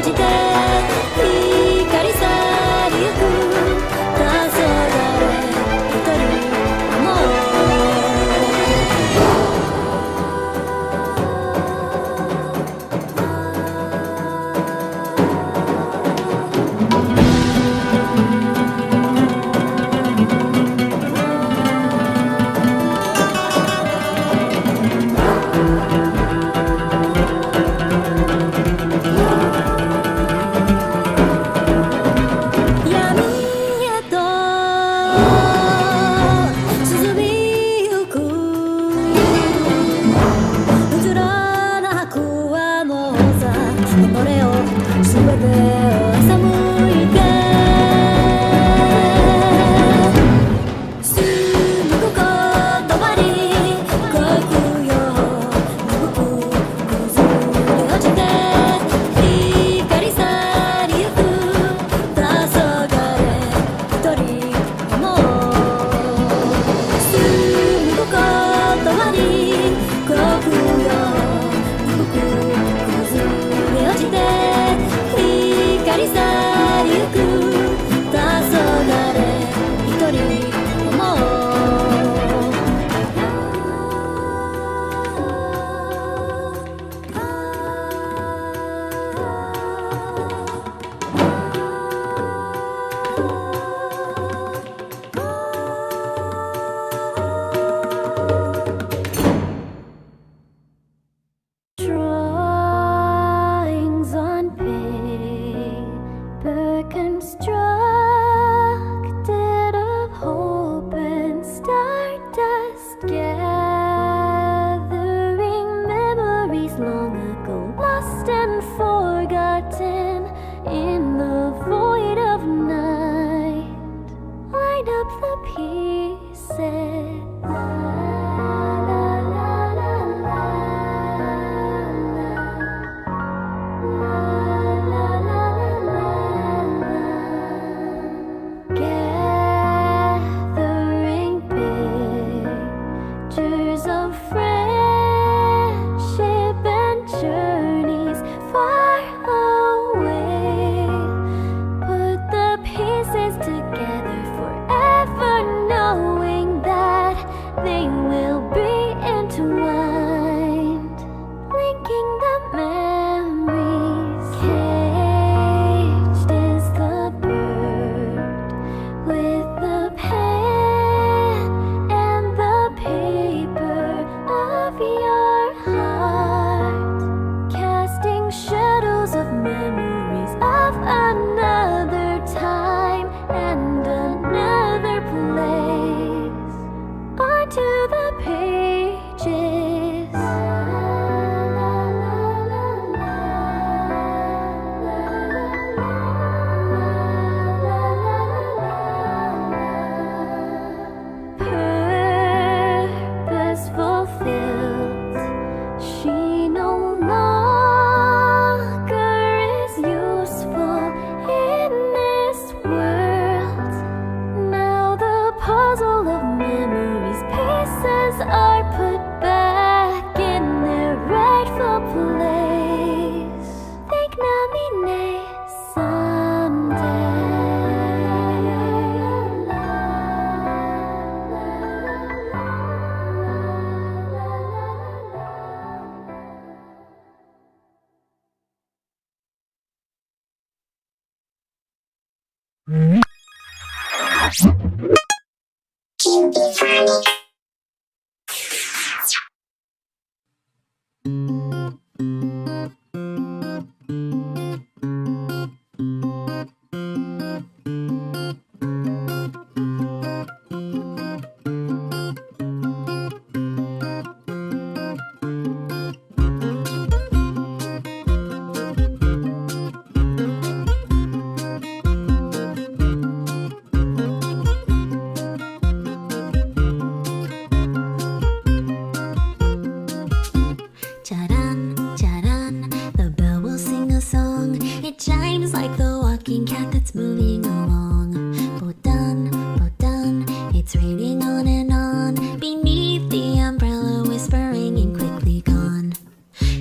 じて光去りゆく黄昏一人思う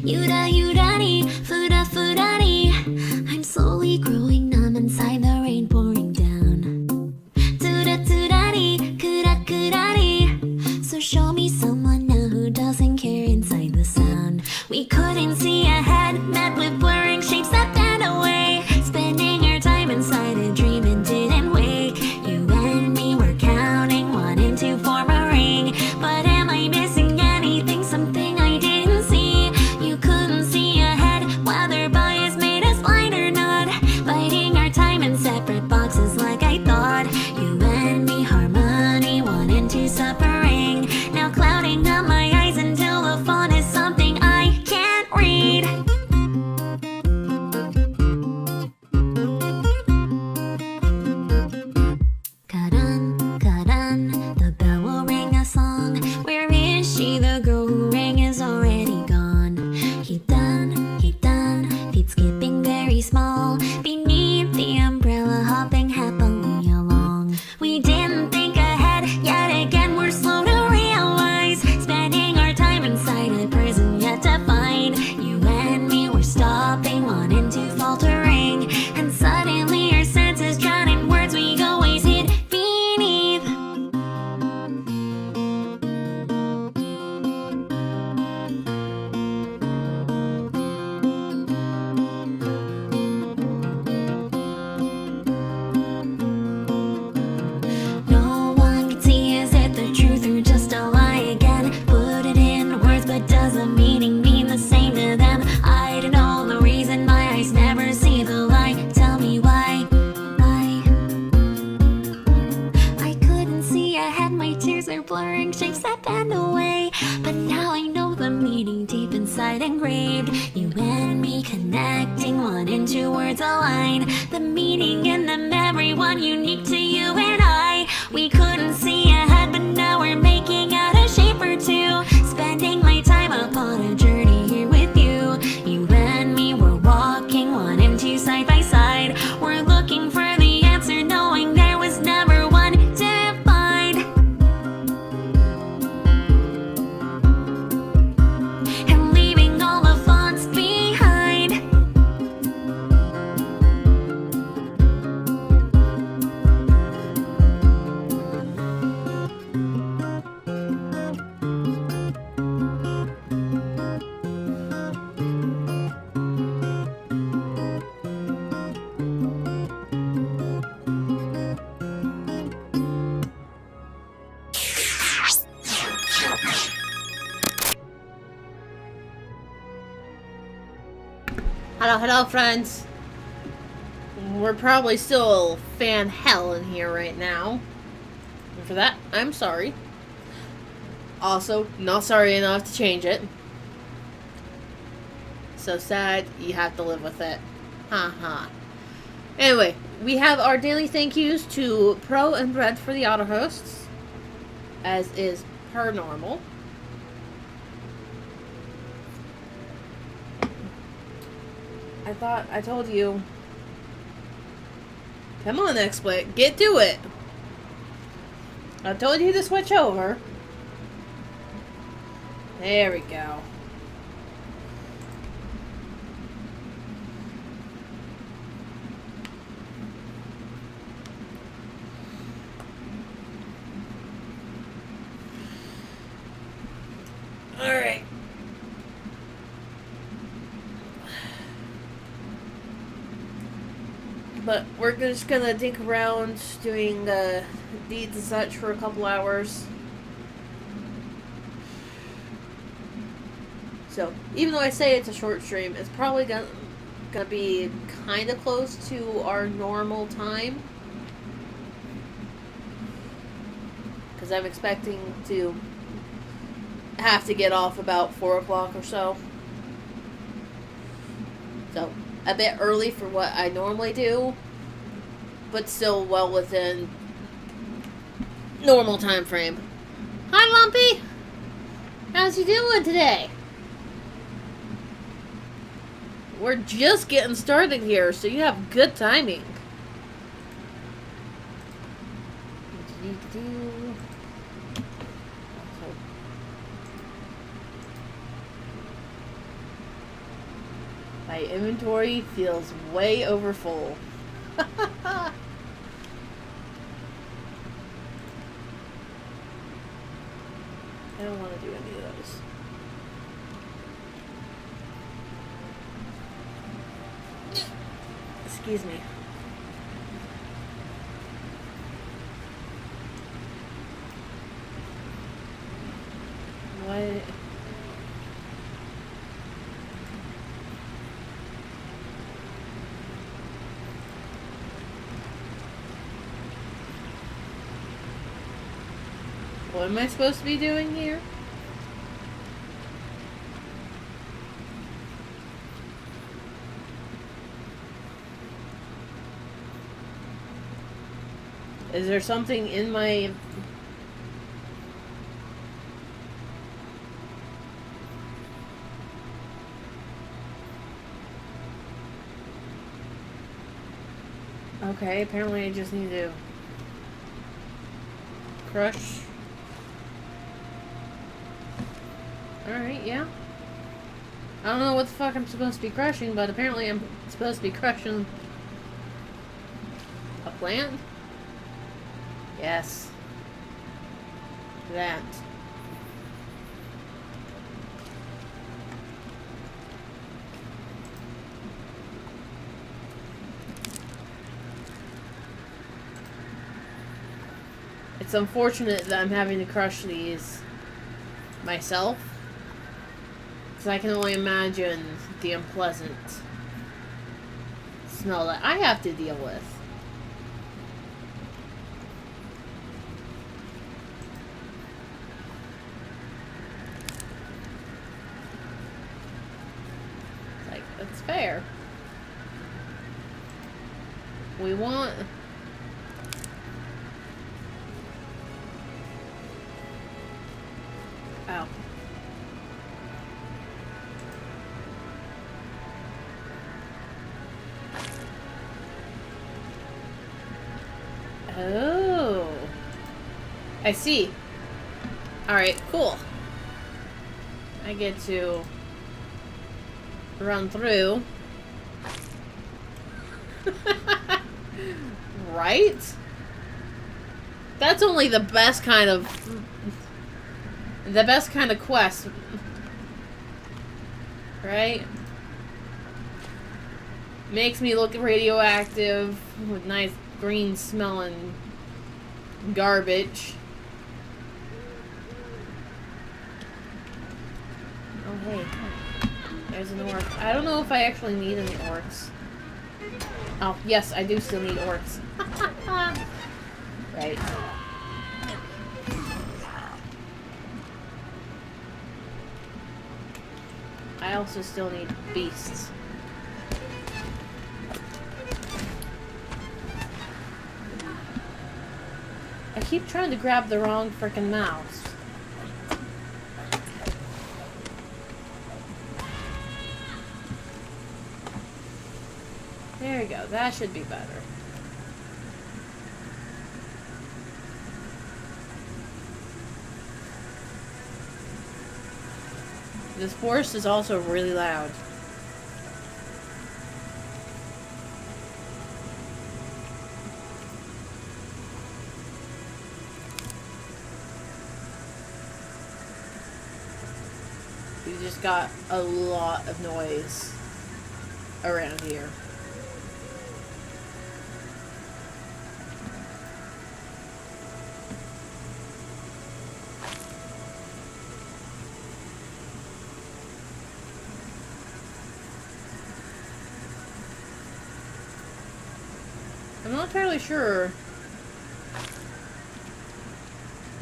Yura yurani, fura furani. I'm shapes that bend away. But now I know the meaning deep inside engraved. You and me connecting, one and two words align. The meaning in the memory, one unique to you and I. We couldn't see ahead, but now we're making out a shape or two. Spending my time upon a journey here with you. You and me, we're walking, one and two side by side. We're looking for the answer, knowing there was never one to find. And leaving all the thoughts behind. Hello friends. We're probably still fan hell in here right now. And for that, I'm sorry. Also, not sorry enough to change it. So sad, you have to live with it. Haha. Anyway, we have our daily thank yous to Pro and Bread for the auto hosts, as is per normal. I told you. Come on, XSplit, get to it. I told you to switch over. There we go. Alright. But we're just gonna dink around doing deeds and such for a couple hours. So, even though I say it's a short stream, it's probably gonna be kind of close to our normal time. Because I'm expecting to have to get off about 4 o'clock or so. So, a bit early for what I normally do, but still well within normal time frame. Hi, Lumpy! How's you doing today? We're just getting started here, so you have good timing. My inventory feels way over full. I don't want to do any of those. Excuse me. What? What am I supposed to be doing here? Is there something in my... Okay, apparently I just need to crush. Alright, yeah. I don't know what the fuck I'm supposed to be crushing, but apparently I'm supposed to be crushing a plant? Yes. That. It's unfortunate that I'm having to crush these myself, because I can only imagine the unpleasant smell that I have to deal with. We want... Oh. Oh. I see. Alright, cool. I get to run through. Right? That's only the best kind of... quest. Right? Makes me look radioactive with nice green smelling garbage. Oh hey, there's an orc. I don't know if I actually need any orcs. Oh yes, I do still need orcs. Right. I also still need beasts. I keep trying to grab the wrong frickin' mouse. There we go. That should be better. This forest is also really loud. We just got a lot of noise around here. I'm not entirely sure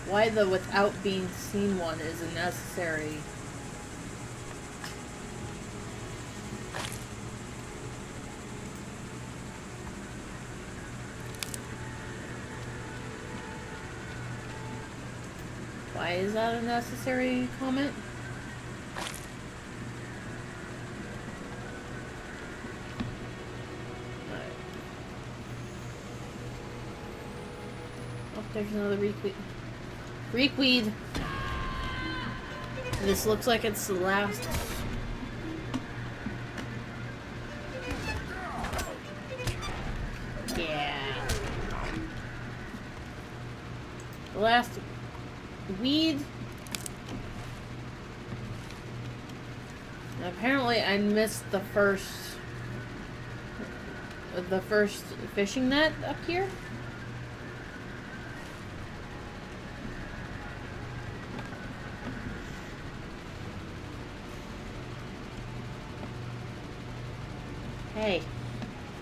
why the without being seen one isn't necessary. Why is that a necessary comment? There's another reekweed. Reekweed! This looks like it's the last... Yeah. The last weed. And apparently I missed the first fishing net up here. Hey,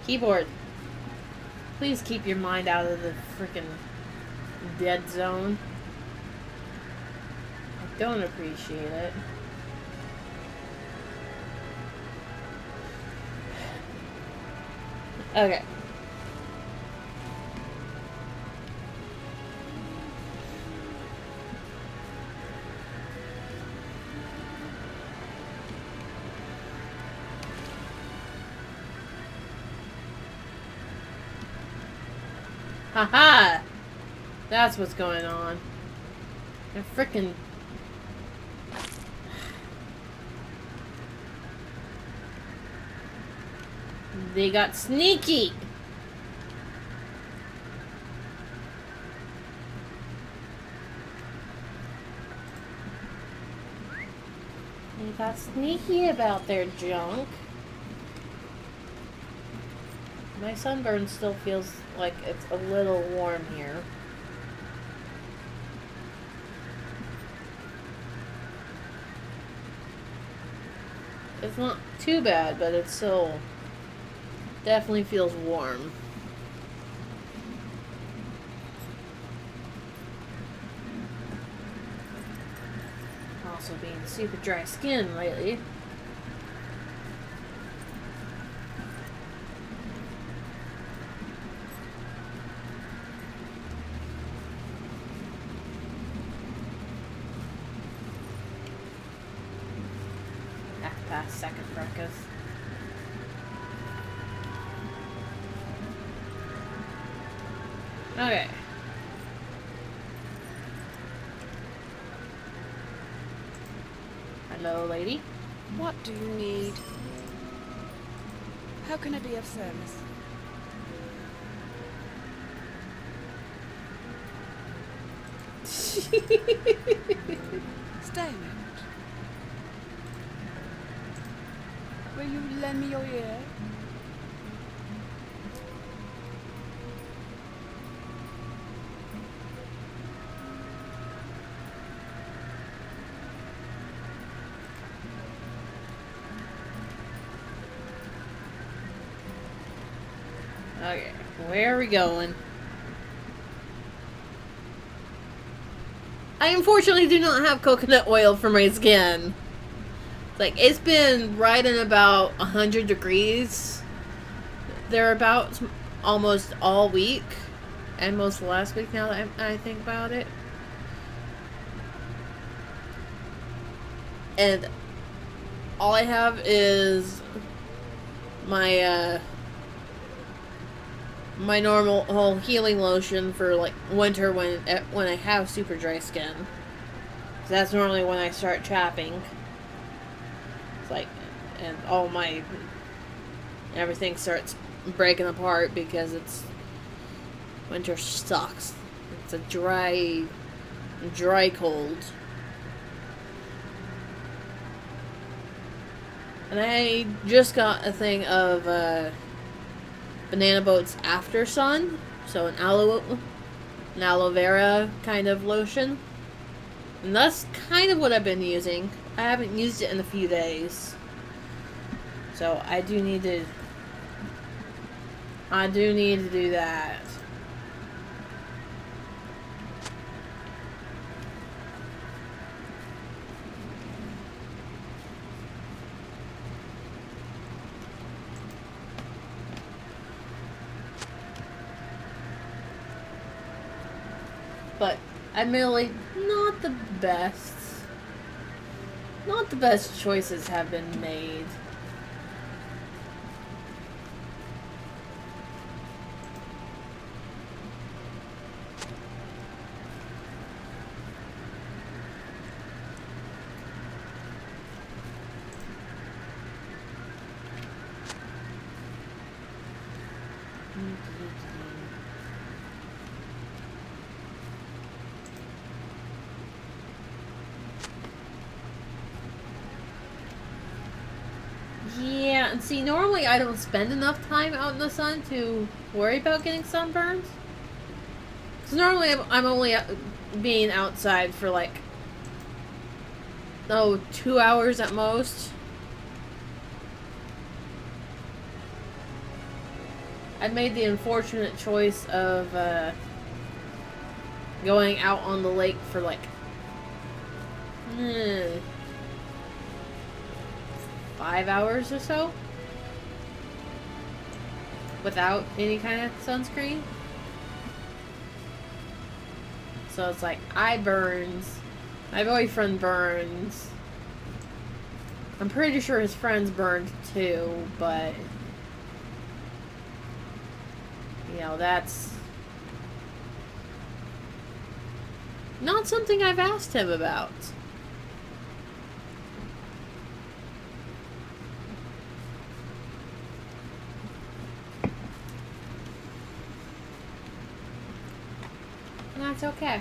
keyboard. Please keep your mind out of the freaking dead zone. I don't appreciate it. Okay. Haha! That's what's going on. They're frickin'... They got sneaky! They got sneaky about their junk. My sunburn still feels like it's a little warm here. It's not too bad, but it still definitely feels warm. Also being super dry skin lately. last second, Freckles. Okay. Hello, lady. What do you need? How can I be of service? Stay a minute. Will you lend me your ear? Okay, where are we going? I unfortunately do not have coconut oil for my skin. Like, it's been right in about 100 degrees thereabouts almost all week. And most of last week now that I think about it. And all I have is my, my normal whole healing lotion for like winter when I have super dry skin. So that's normally when I start chapping. It's like, and all my everything starts breaking apart because it's winter sucks. It's a dry cold. And I just got a thing of Banana Boat's After Sun, so an aloe vera kind of lotion, and that's kind of what I've been using. I haven't used it in a few days, so I do need to do that. But admittedly, not the best choices have been made. Yeah, and see, normally I don't spend enough time out in the sun to worry about getting sunburned. Because normally I'm only being outside for like, 2 hours at most. I made the unfortunate choice of going out on the lake for like 5 hours or so without any kind of sunscreen. So it's like, I burns, my boyfriend burns, I'm pretty sure his friends burned too, but you know, that's not something I've asked him about. And that's okay.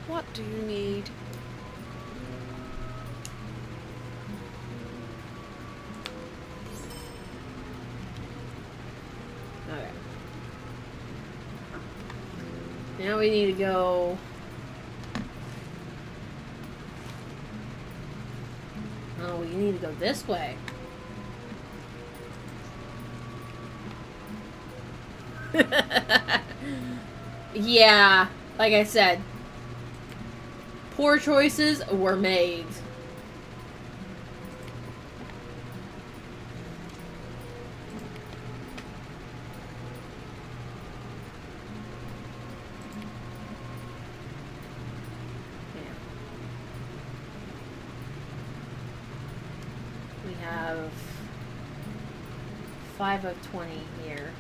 What do you need? Okay. Now we need to go. Oh, we need to go this way. Yeah, like I said, poor choices were made. 5 of 20 here.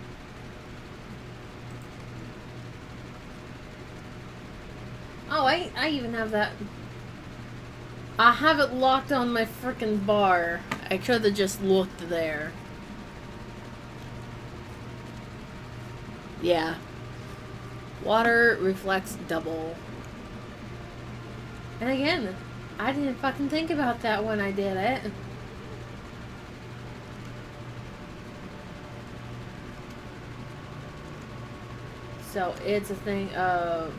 Oh, I even have that. I have it locked on my frickin' bar. I could have just looked there. Yeah. Water reflects double. And again, I didn't fucking think about that when I did it. So it's a thing of...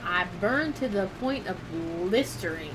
I burned to the point of blistering.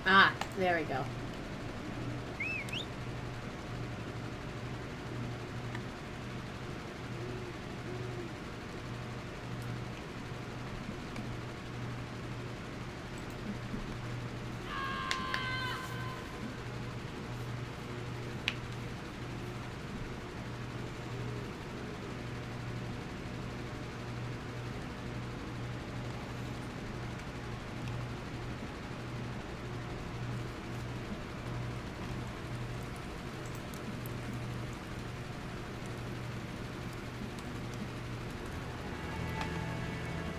Ah, there we go.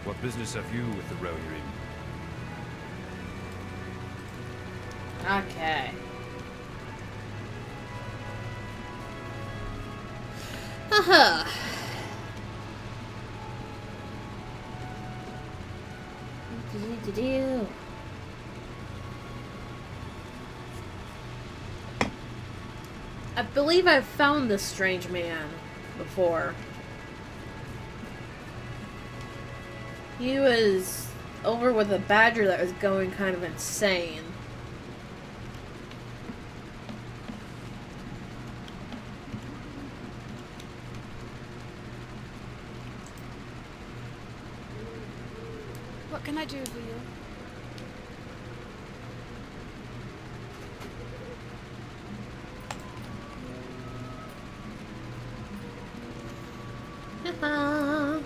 What business have you with the Rohirrim? Okay. Haha. Do-do-do-do. I believe I've found this strange man before. He was over with a badger that was going kind of insane. What can I do for you? Haha.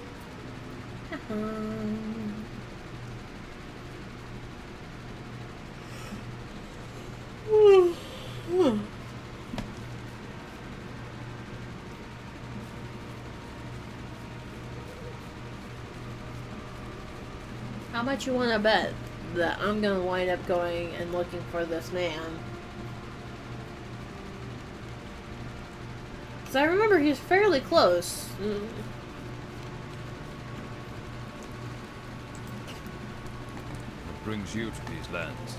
How much you want to bet that I'm gonna wind up going and looking for this man? Because I remember he's fairly close. What brings you to these lands?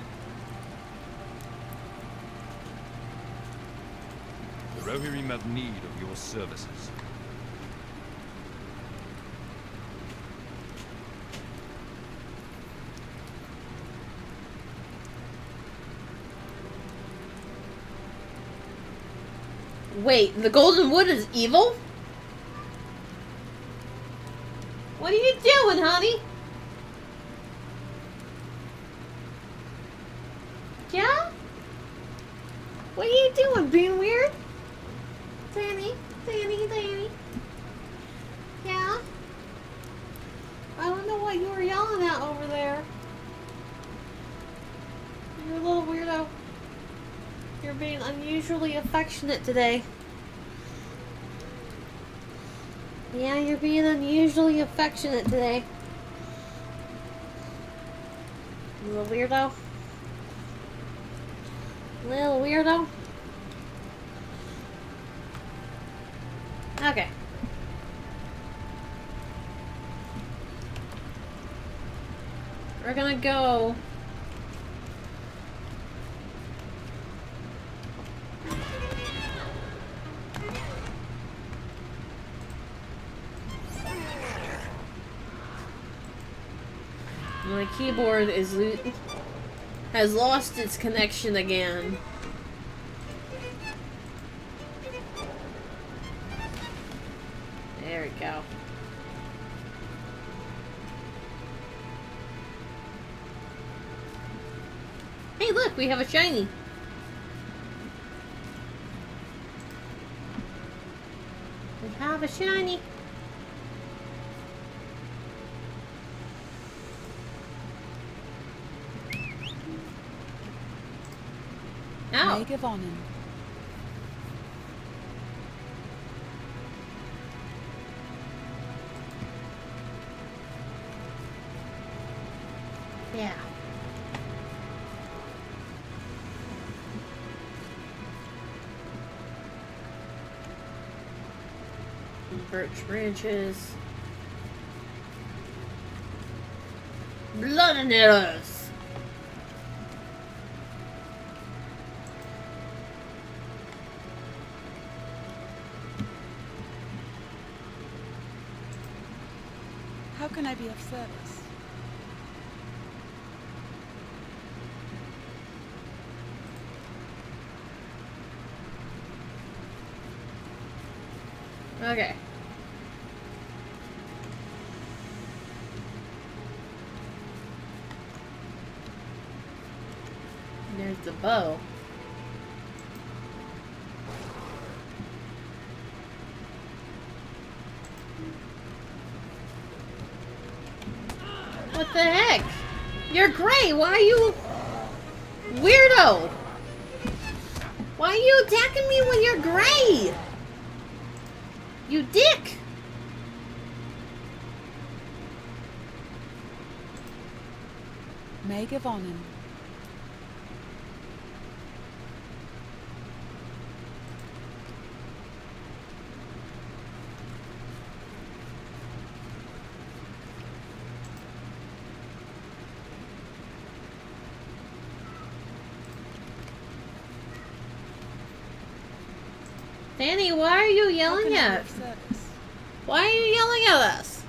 The Rohirrim have need of your services. Wait, the Golden Wood is evil? What are you doing, honey? Yeah? What are you doing, being weird? Danny? Yeah? I don't know what you were yelling at over there. You're a little weirdo. You're being unusually affectionate today. Yeah, you're being unusually affectionate today. Little weirdo. Little weirdo. Okay. We're gonna go. My keyboard has lost its connection again. There we go. Hey, look, we have a shiny. We have a shiny. Ow. May gewonnen. Yeah. Birch branches. Blood and arrows. How can I be of service? Okay. There's the bow. What the heck? You're gray. Why are you... Weirdo! Why are you attacking me when you're gray? You dick! May gewonnen. Danny, why are you How yelling can I be at of us? service? Why are you yelling at us?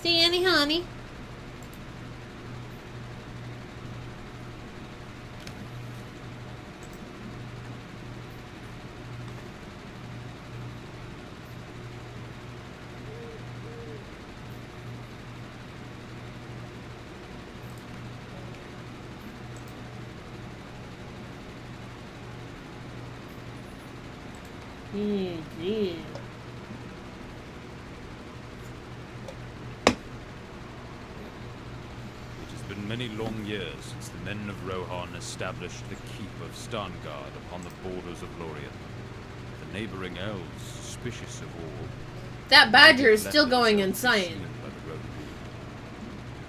See, Annie, honey? Yeah. It has been many long years since the men of Rohan established the keep of Starngard upon the borders of Lorien. The neighboring elves, suspicious of all, That badger is left still going themselves insane. concealed by the road.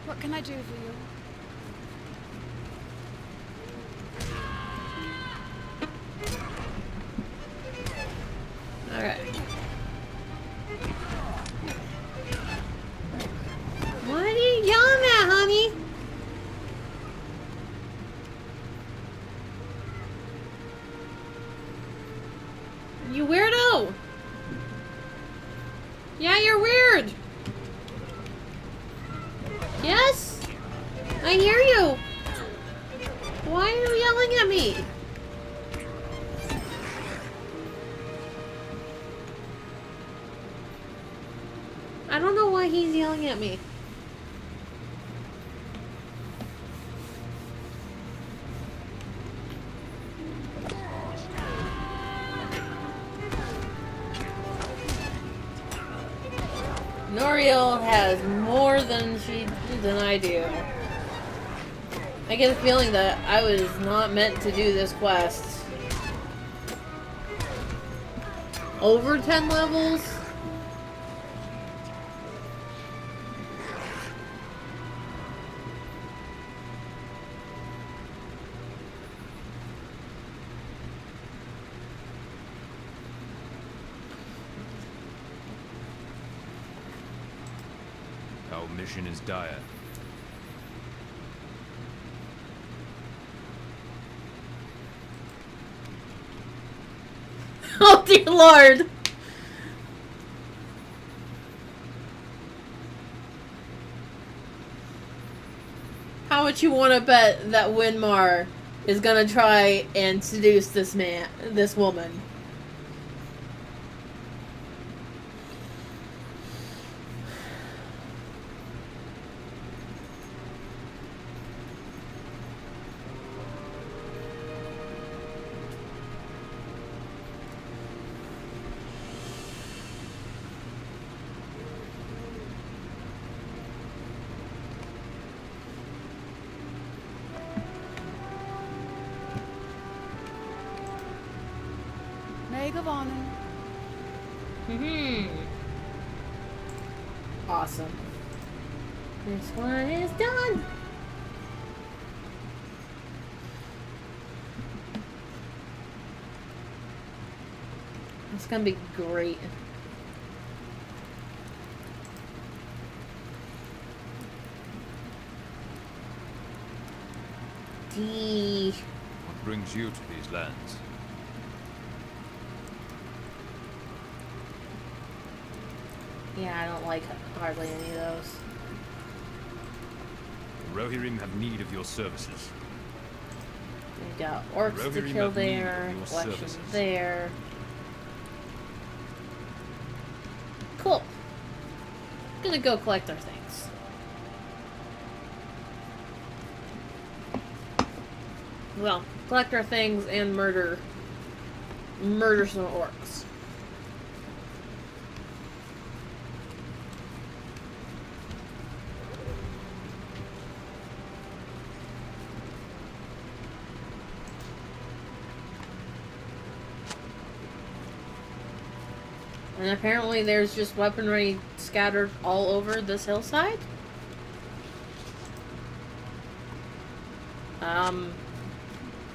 What can I do for you? Alright. What are you yelling at, honey? You weirdo! Yeah, you're weird! Yes? I hear you! Why are you yelling at me? I don't know why he's yelling at me. Noriel has more than I do. I get the feeling that I was not meant to do this quest. Over 10 levels? condition is dire. Oh dear lord! How much you want to bet that Winmar is gonna try and seduce this woman? Gewonnen. Awesome. This one is done. It's gonna be great. What brings you to these lands? Yeah, I don't like hardly any of those. The Rohirrim have need of your services. We've got orcs to Rohirrim kill have need of there, your collections services. there. Cool. Gonna go collect our things. Well, collect our things and murder some orcs. And apparently there's just weaponry scattered all over this hillside.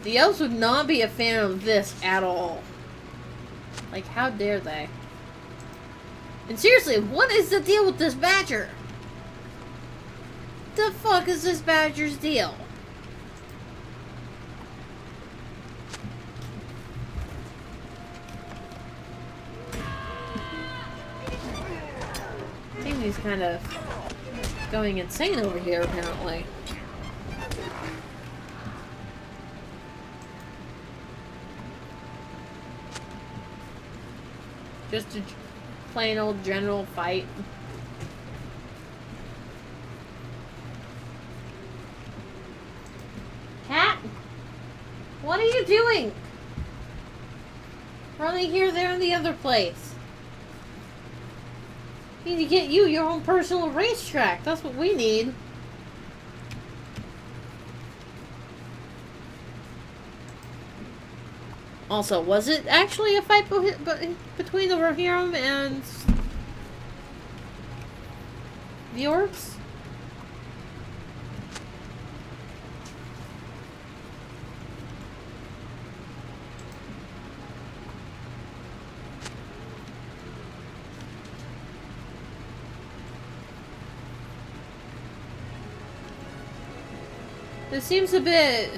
The elves would not be a fan of this at all. Like, how dare they? And seriously, what is the deal with this badger? The fuck is this badger's deal? I think he's kind of going insane over here, apparently. Just a plain old general fight. Cat? What are you doing? Running here, there, and the other place. We need to get you your own personal racetrack. That's what we need. Also, was it actually a fight between the Rohirrim and the orcs? This seems a bit...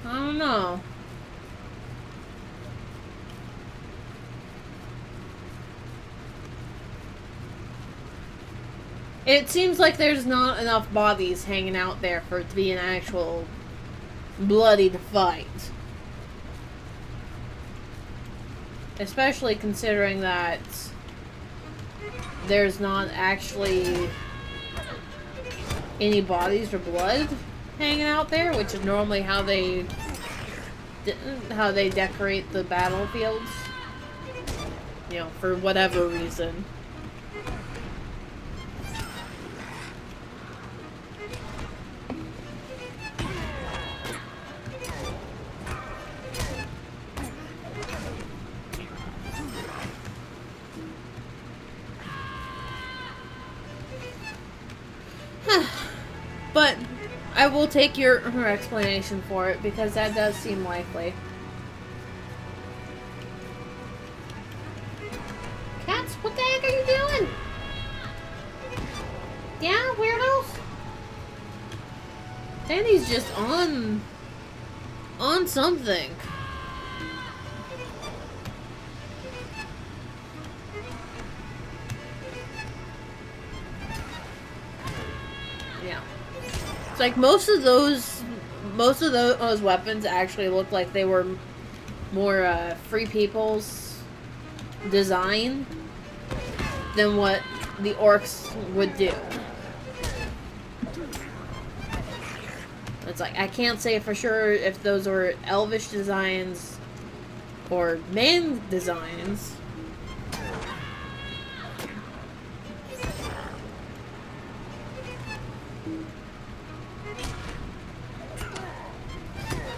I don't know. It seems like there's not enough bodies hanging out there for it to be an actual bloodied fight. Especially considering that there's not actually any bodies or blood hanging out there, which is normally how they decorate the battlefields. You know, for whatever reason. But I will take her explanation for it, because that does seem likely. Cats, what the heck are you doing? Yeah, weirdos? Danny's just on something. Yeah. It's like most of those weapons actually look like they were more Free People's design than what the orcs would do. It's like, I can't say for sure if those were elvish designs or man designs.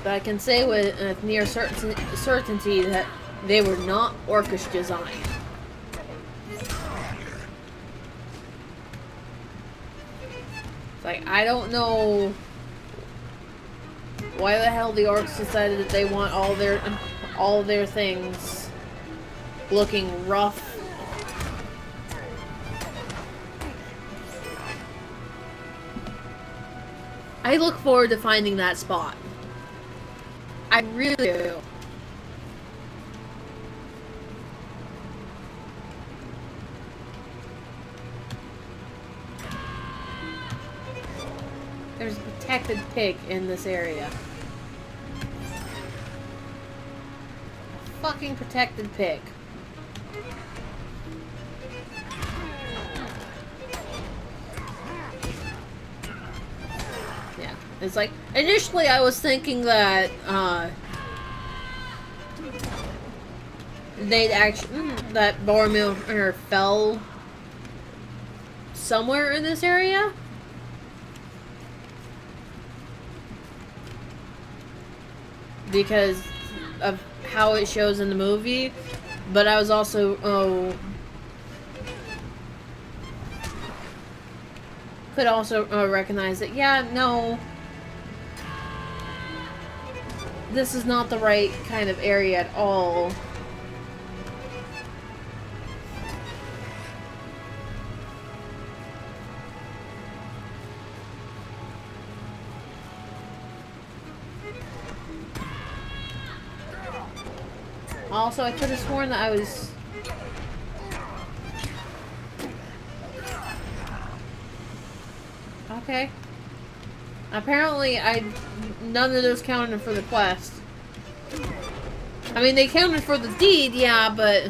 But I can say with near certainty that they were not orcish design. It's like, I don't know why the hell the orcs decided that they want all their things looking rough. I look forward to finding that spot. I really do. There's a protected pig in this area. A fucking protected pig. Yeah. It's like, initially I was thinking that, they'd actually, that Boromir fell somewhere in this area. Because of how it shows in the movie, but I was also, could also recognize that, yeah, no, this is not the right kind of area at all. Also, I could have sworn that I was... Okay. Apparently, none of those counted for the quest. I mean, they counted for the deed, yeah, but...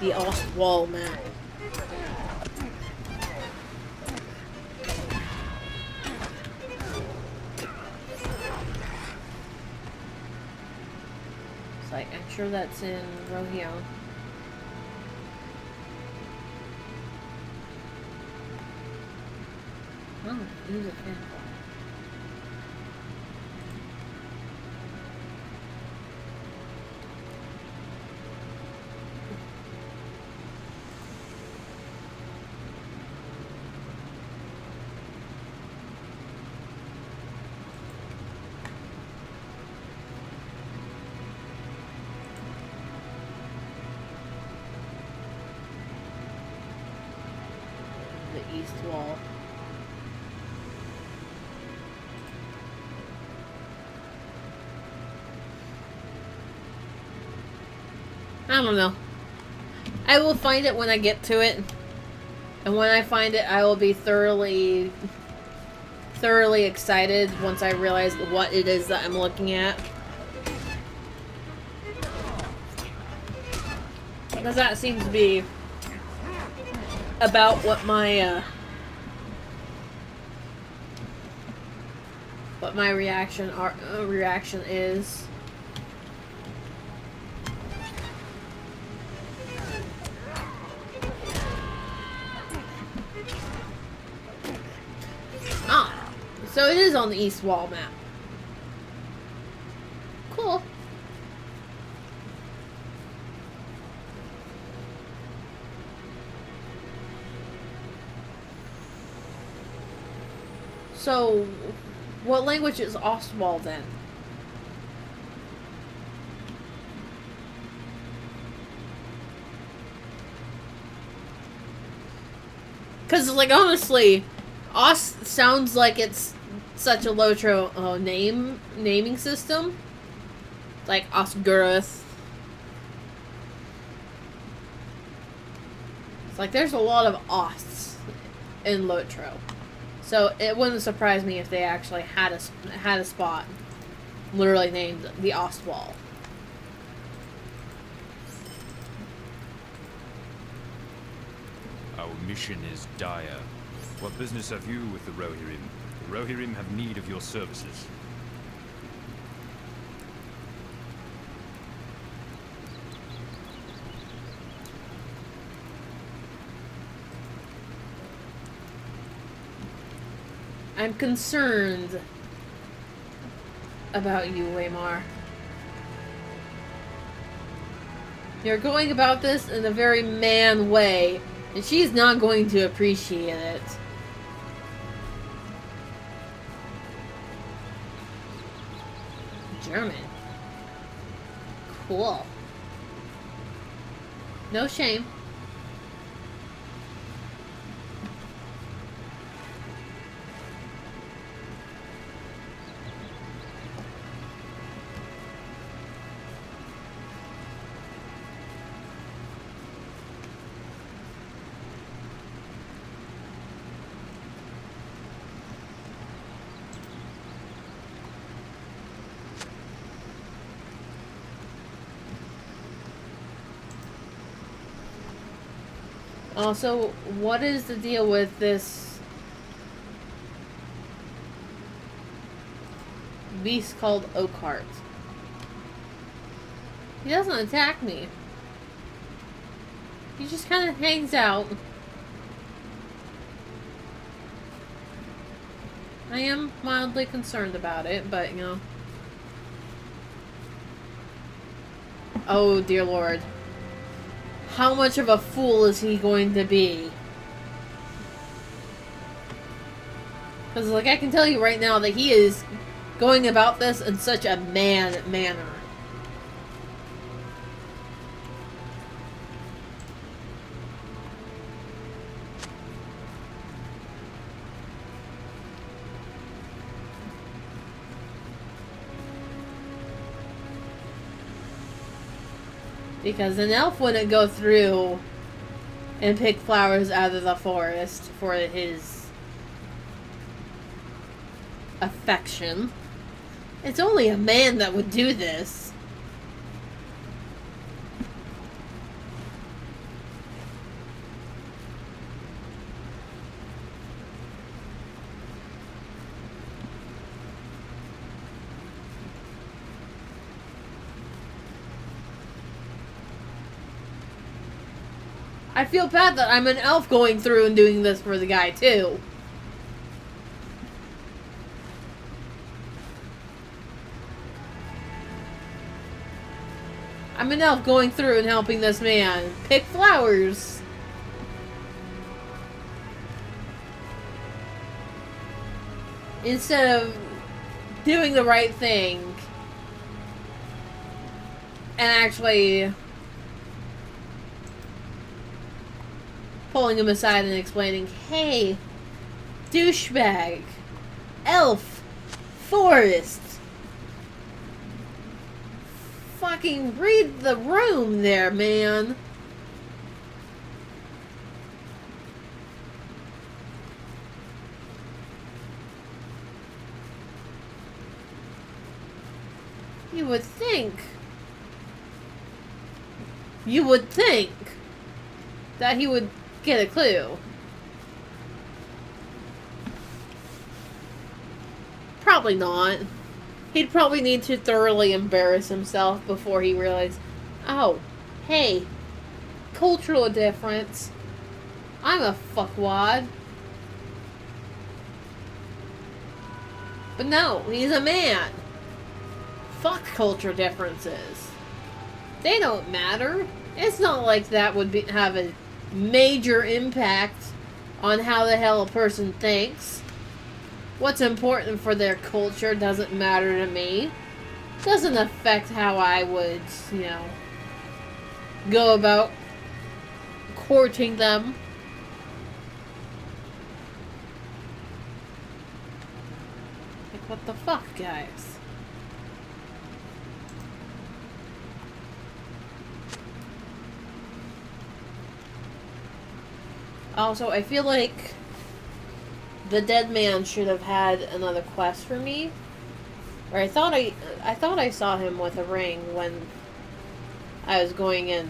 The Ostwall map. I'm sure that's in Rohio. Oh, use a fan. East wall. I don't know. I will find it when I get to it. And when I find it, I will be thoroughly excited once I realize what it is that I'm looking at. Because that seems to be about what my reaction is. Ah, so it is on the East Wall map. Cool. So, what language is Ostwald then? Because, like, honestly, Ost sounds like it's such a Lotro naming system. Like Osgurus. It's like there's a lot of Osts in Lotro. So it wouldn't surprise me if they actually had a spot literally named the Ostwall. Our mission is dire. What business have you with the Rohirrim? The Rohirrim have need of your services. I'm concerned about you, Waymar. You're going about this in a very man way, and she's not going to appreciate it. German. Cool. No shame. Also, what is the deal with this beast called Oakhart? He doesn't attack me. He just kind of hangs out. I am mildly concerned about it, but, you know. Oh, dear Lord. How much of a fool is he going to be? Because, like, I can tell you right now that he is going about this in such a manner. Because an elf wouldn't go through and pick flowers out of the forest for his affection. It's only a man that would do this. I feel bad that I'm an elf going through and doing this for the guy, too. I'm an elf going through and helping this man pick flowers. Instead of doing the right thing and actually pulling him aside and explaining, hey, douchebag, elf, forest, fucking read the room there, man. You would think that he would get a clue. Probably not. He'd probably need to thoroughly embarrass himself before he realized, oh, hey, cultural difference. I'm a fuckwad. But no, he's a man. Fuck cultural differences. They don't matter. It's not like that would have a major impact on how the hell a person thinks. What's important for their culture doesn't matter to me. Doesn't affect how I would, you know, go about courting them. Like, what the fuck, guys? Also, I feel like the dead man should have had another quest for me. Or I thought I saw him with a ring when I was going in.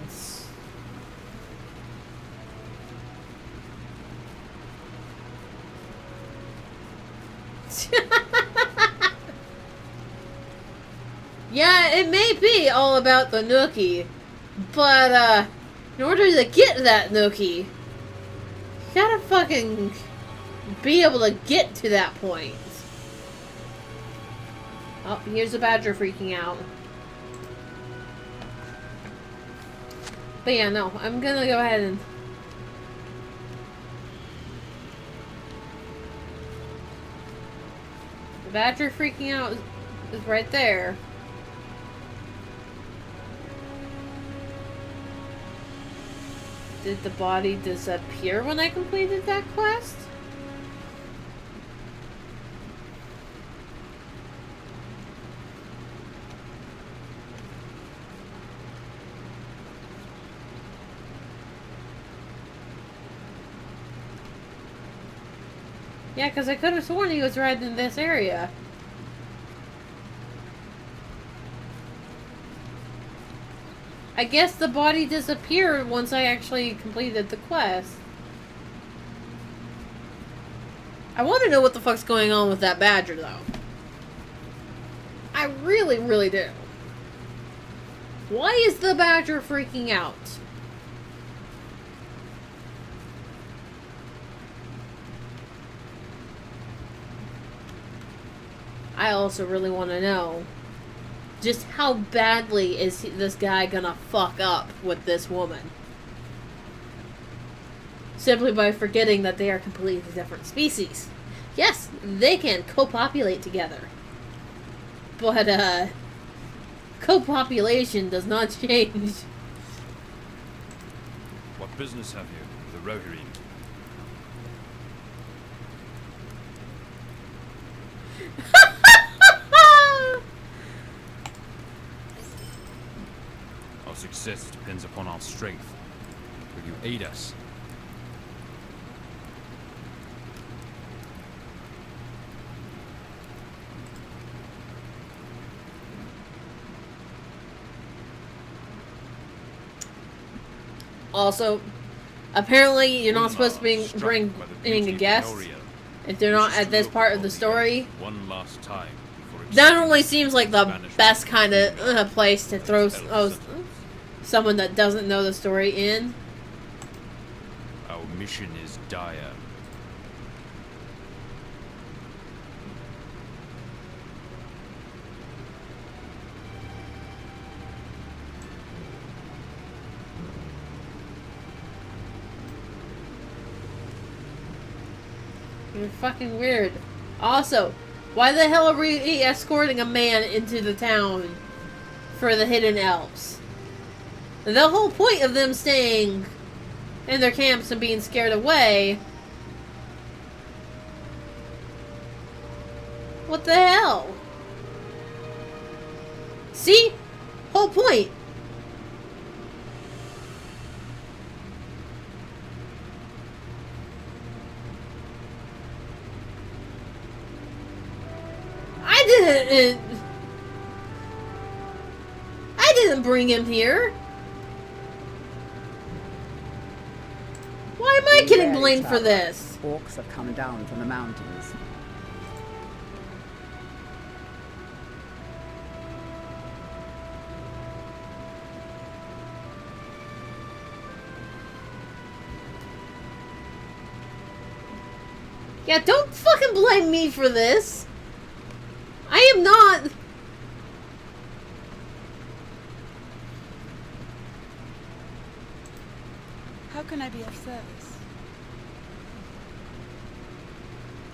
Yeah, it may be all about the nookie, but in order to get that nookie, you gotta fucking be able to get to that point. Oh, here's the badger freaking out. But yeah, no, I'm gonna go ahead and... The badger freaking out is right there. Did the body disappear when I completed that quest? Yeah, because I could have sworn he was right in this area. I guess the body disappeared once I actually completed the quest. I want to know what the fuck's going on with that badger, though. I really, really do. Why is the badger freaking out? I also really want to know just how badly is this guy gonna fuck up with this woman? Simply by forgetting that they are completely different species. Yes, they can copopulate together. But, copopulation does not change. What business have you, the Rohirrim? Our success depends upon our strength. Will you aid us? Also, apparently you're not supposed to bring a guest if they're not at this part of the story. One last time. That only seems like the best kind of place to throw someone that doesn't know the story in. Our mission is dire. You're fucking weird. Also, why the hell are we escorting a man into the town for the hidden elves? The whole point of them staying in their camps and being scared away... What the hell? See? Whole point. I didn't bring him here. Why am I getting blamed for this? Orcs have come down from the mountains. Yeah, don't fucking blame me for this. I am not... How can I be of service?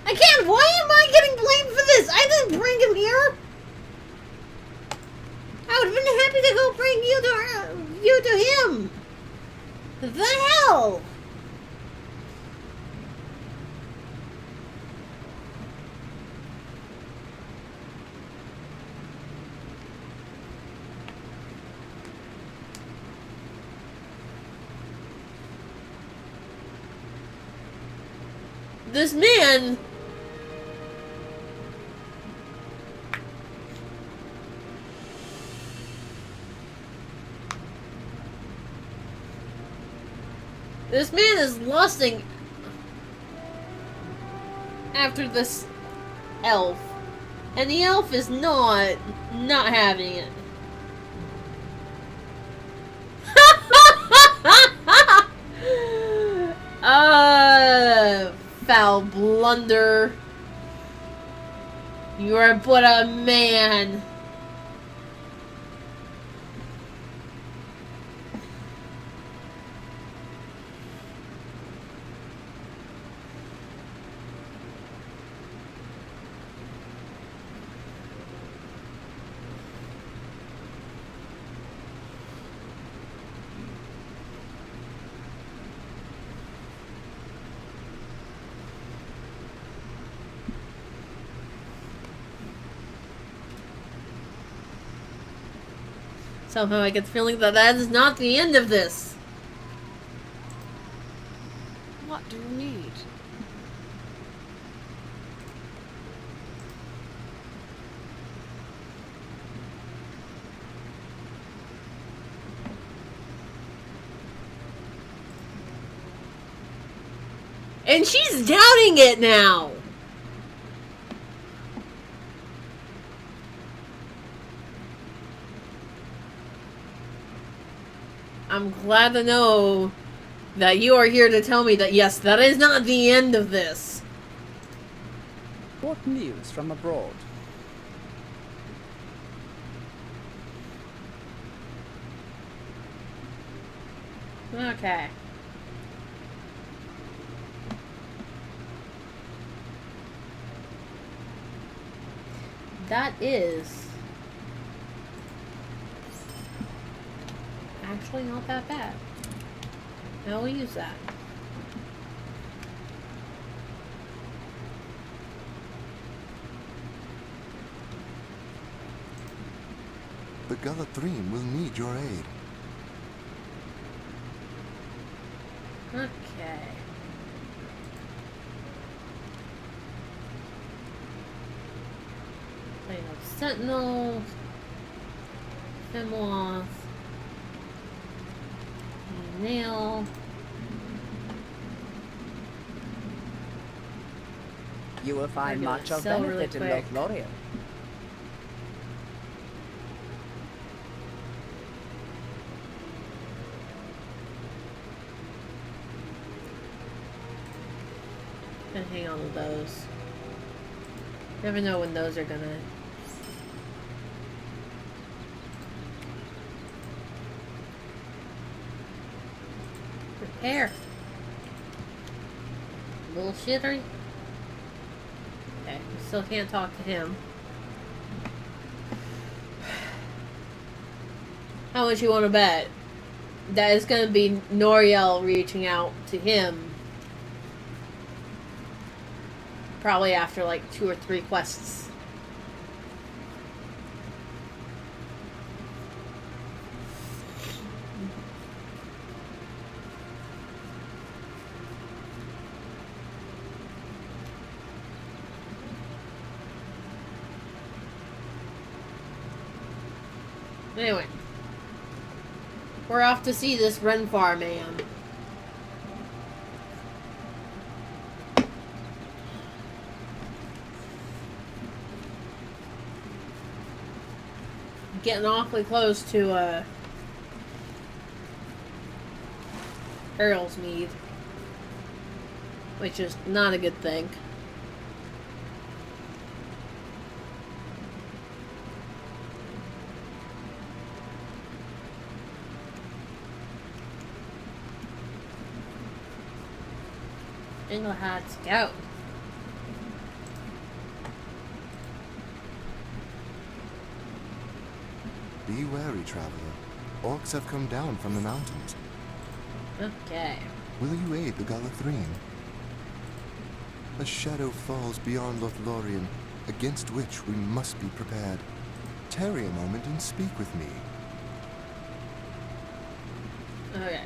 I I can't. Why am I getting blamed for this? I didn't bring him here. I would have been happy to go bring you to him. The hell? This man. This man is lusting after this elf. And the elf is not having it. Foul blunder. You are but a man. Somehow I get the feeling that that is not the end of this. What do you need? And she's doubting it now. I'm glad to know that you are here to tell me that, yes, that is not the end of this. What news from abroad? Okay. That is actually not that bad. I will use that. The Galathrene will need your aid. Okay. Plane of Sentinels. Fimoth. Nail. You will find I'm gonna much of sell really benefit in quick. Lothlorien. Gonna hang on to those. Never know when those are gonna. Repair. Bullshittery. Okay, still can't talk to him. How much you want to bet? That is gonna be Noriel reaching out to him. Probably after like 2 or 3 quests. Anyway. We're off to see this Renfar man. Getting awfully close to Earl's Mead, which is not a good thing. Engelhard Scout. Be wary, traveler. Orcs have come down from the mountains. Okay. Will you aid the Galathrene? A shadow falls beyond Lothlorien, against which we must be prepared. Tarry a moment and speak with me. Okay.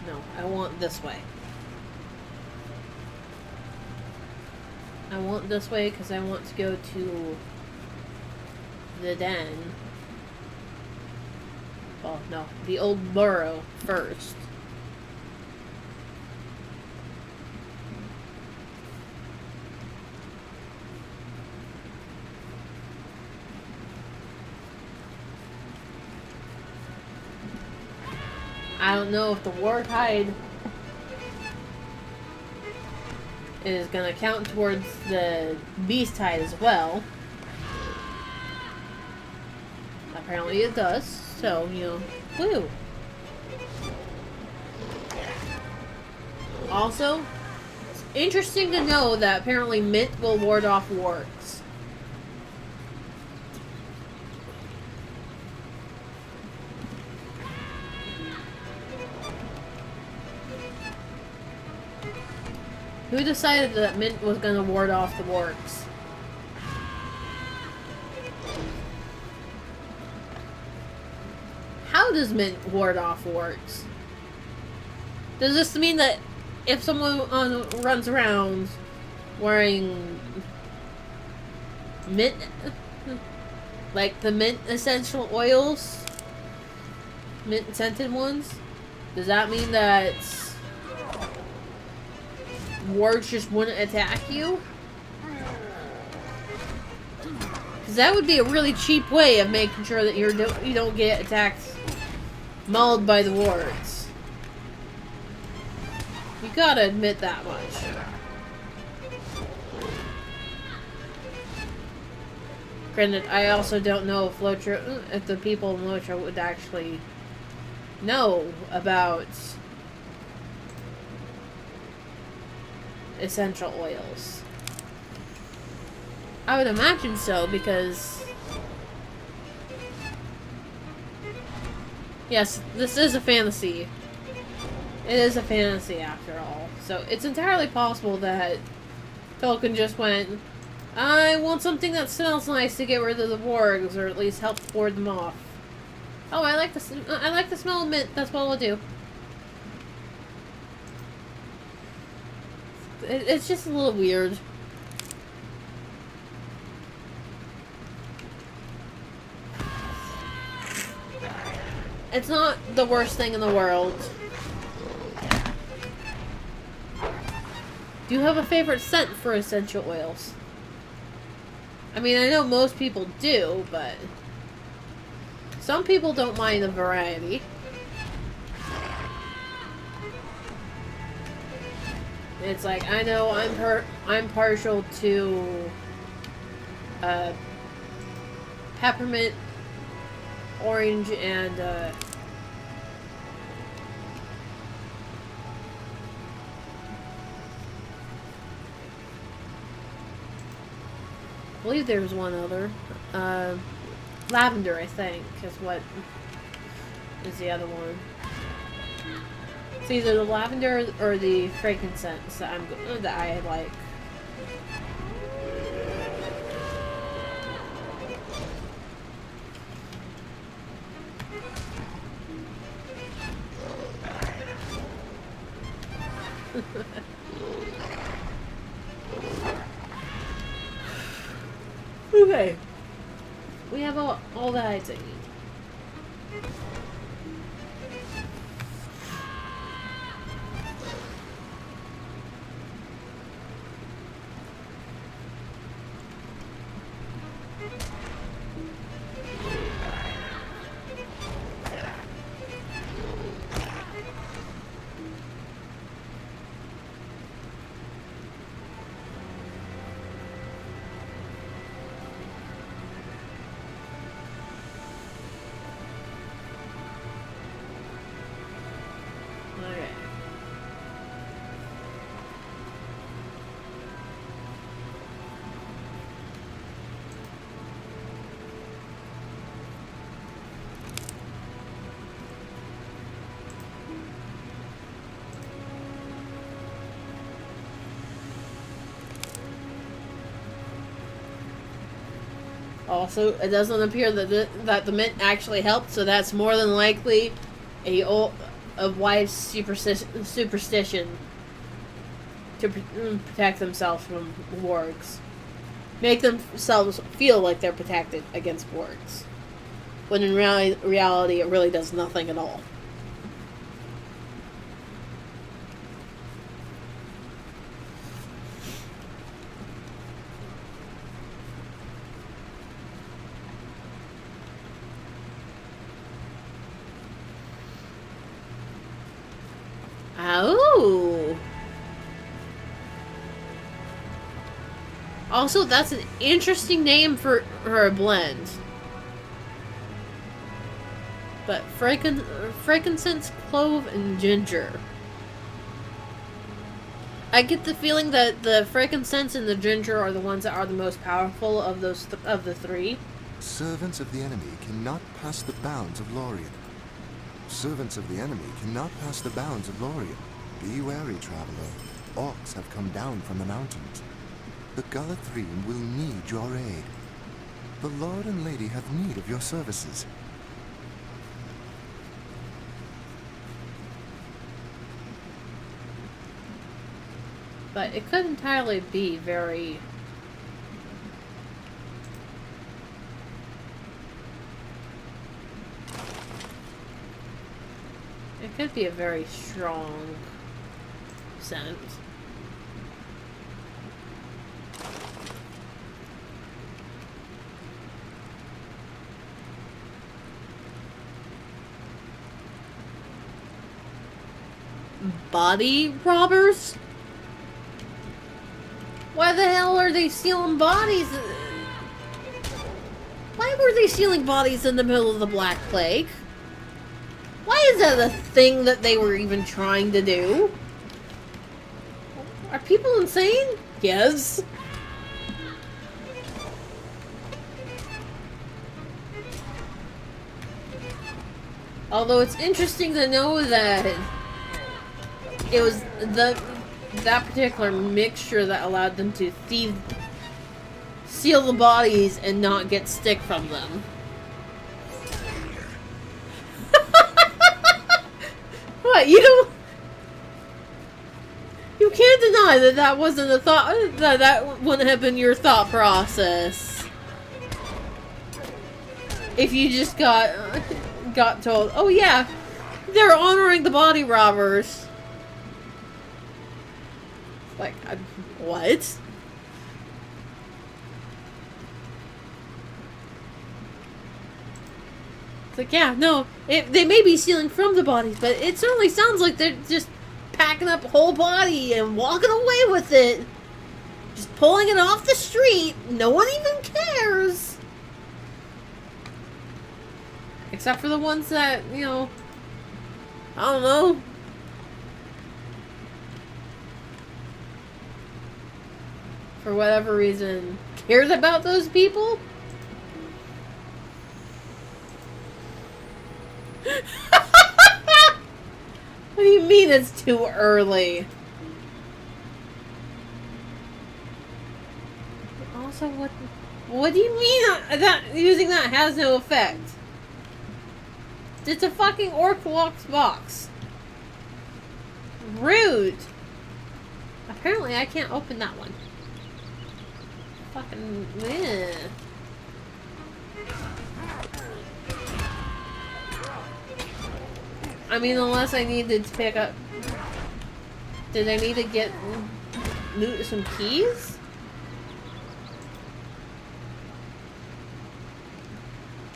No, I want this way. I want this way because I want to go to the den. Well, no, the old burrow first. I don't know if the warg hide is gonna count towards the beast hide as well. Apparently it does, so, you know, woo! Also, it's interesting to know that apparently mint will ward off wargs. Who decided that mint was gonna ward off the wargs? How does mint ward off wargs? Does this mean that if someone runs around wearing mint, like the mint essential oils, mint scented ones, does that mean that wargs just wouldn't attack you? Because that would be a really cheap way of making sure that you don't get attacked, mauled by the wargs. You gotta admit that much. Granted, I also don't know if the people in Lotra would actually know about essential oils. I would imagine so, because yes, this is a fantasy. It is a fantasy after all. So it's entirely possible that Tolkien just went, I want something that smells nice to get rid of the wargs, or at least help ward them off. Oh, I like the smell of mint. That's what I'll do. It's just a little weird. It's not the worst thing in the world. Do you have a favorite scent for essential oils? I mean, I know most people do, but some people don't mind the variety. It's like, I know I'm partial to peppermint, orange, and I believe there was one other. Lavender, I think, is what is the other one. It's either the lavender or the frankincense that I like. Okay. We have all the heights I need. Also, it doesn't appear that the mint actually helped, so that's more than likely a wife's superstition to protect themselves from wargs. Make themselves feel like they're protected against wargs. When in reality, it really does nothing at all. Oh. Also, that's an interesting name for a blend. But frankincense, clove, and ginger. I get the feeling that the frankincense and the ginger are the ones that are the most powerful of those of the three. Servants of the enemy cannot pass the bounds of Lorien. Servants of the enemy cannot pass the bounds of Lorien. Be wary, traveler. Orcs have come down from the mountains. The Galathrene will need your aid. The Lord and Lady have need of your services. But it could entirely be very... It could be a very strong scent. Body robbers? Why the hell are they stealing bodies? Why were they stealing bodies in the middle of the Black Plague? Why is that a thing that they were even trying to do? Are people insane? Yes. Although it's interesting to know that it was that particular mixture that allowed them to seal the bodies and not get stick from them. What, you can't deny that that wasn't a thought, that wouldn't have been your thought process. If you just got told, oh yeah, they're honoring the body robbers. Like, what? It's like, yeah, no, they may be stealing from the bodies, but it certainly sounds like they're just packing up a whole body and walking away with it. Just pulling it off the street. No one even cares. Except for the ones that, you know, I don't know. For whatever reason, cares about those people? What do you mean it's too early? Also, what do you mean that using that has no effect? It's a fucking orc box. Rude. Apparently I can't open that one. Fucking yeah. I mean, unless I needed to pick up... Did I need to get some keys?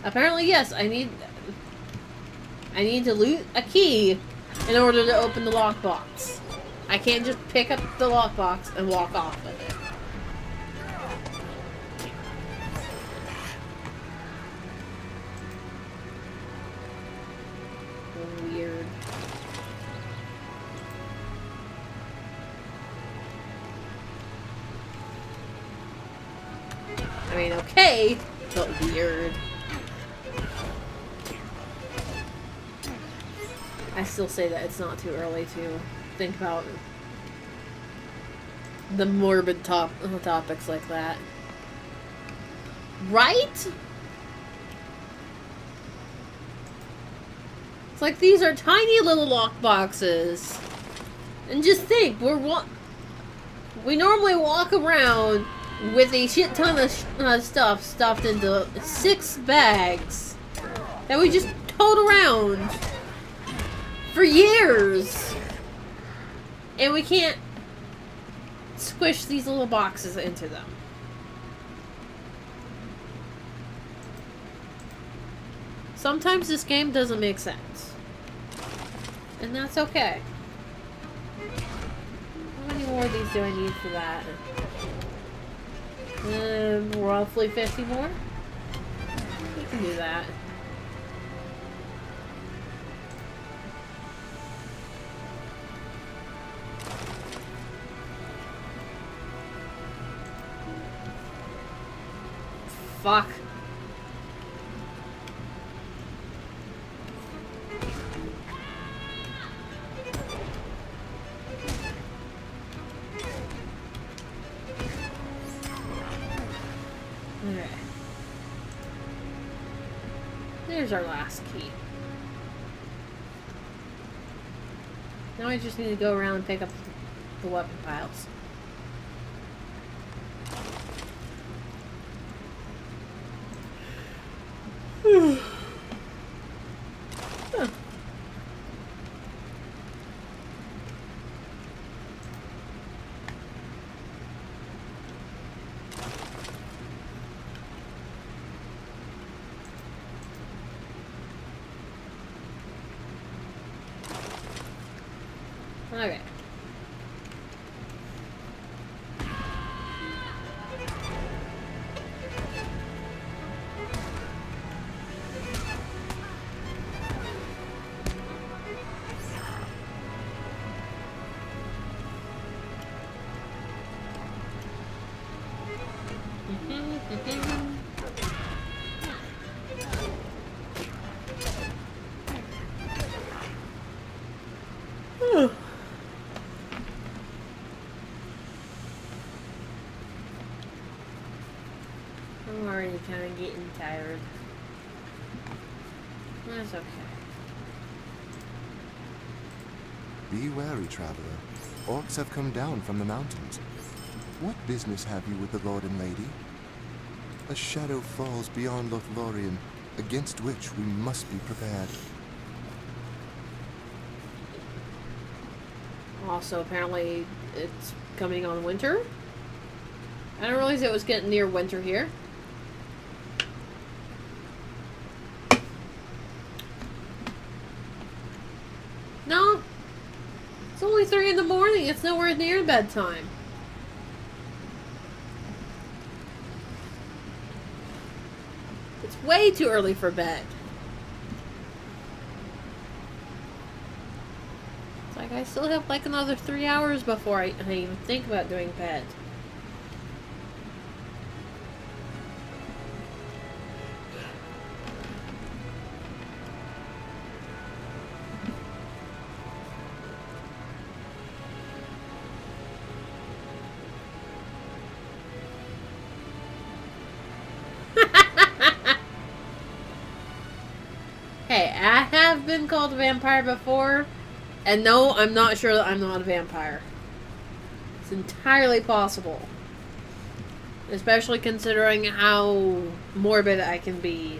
Apparently, yes. I need to loot a key in order to open the lockbox. I can't just pick up the lockbox and walk off with it. Weird. I mean, okay, but weird. I still say that it's not too early to think about the morbid topics like that. Right? It's like these are tiny little lock boxes. And just think, we normally walk around with a shit ton of stuff stuffed into 6 bags that we just tote around for years. And we can't squish these little boxes into them. Sometimes this game doesn't make sense. And that's okay. How many more of these do I need for that? Roughly 50 more? We can do that. Fuck. Okay. There's our last key. Now I just need to go around and pick up the weapon piles. Huh. Okay. I'm already kind of getting tired. That's okay. Be wary, traveler. Orcs have come down from the mountains. What business have you with the Lord and Lady? A shadow falls beyond Lothlorien, against which we must be prepared. Also, apparently, it's coming on winter. I didn't realize it was getting near winter here. No. It's only 3 in the morning. It's nowhere near bedtime. It's way too early for bed. It's like I still have like another 3 hours before I even think about doing bed. Hey, I have been called a vampire before, and no, I'm not sure that I'm not a vampire. It's entirely possible. Especially considering how morbid I can be.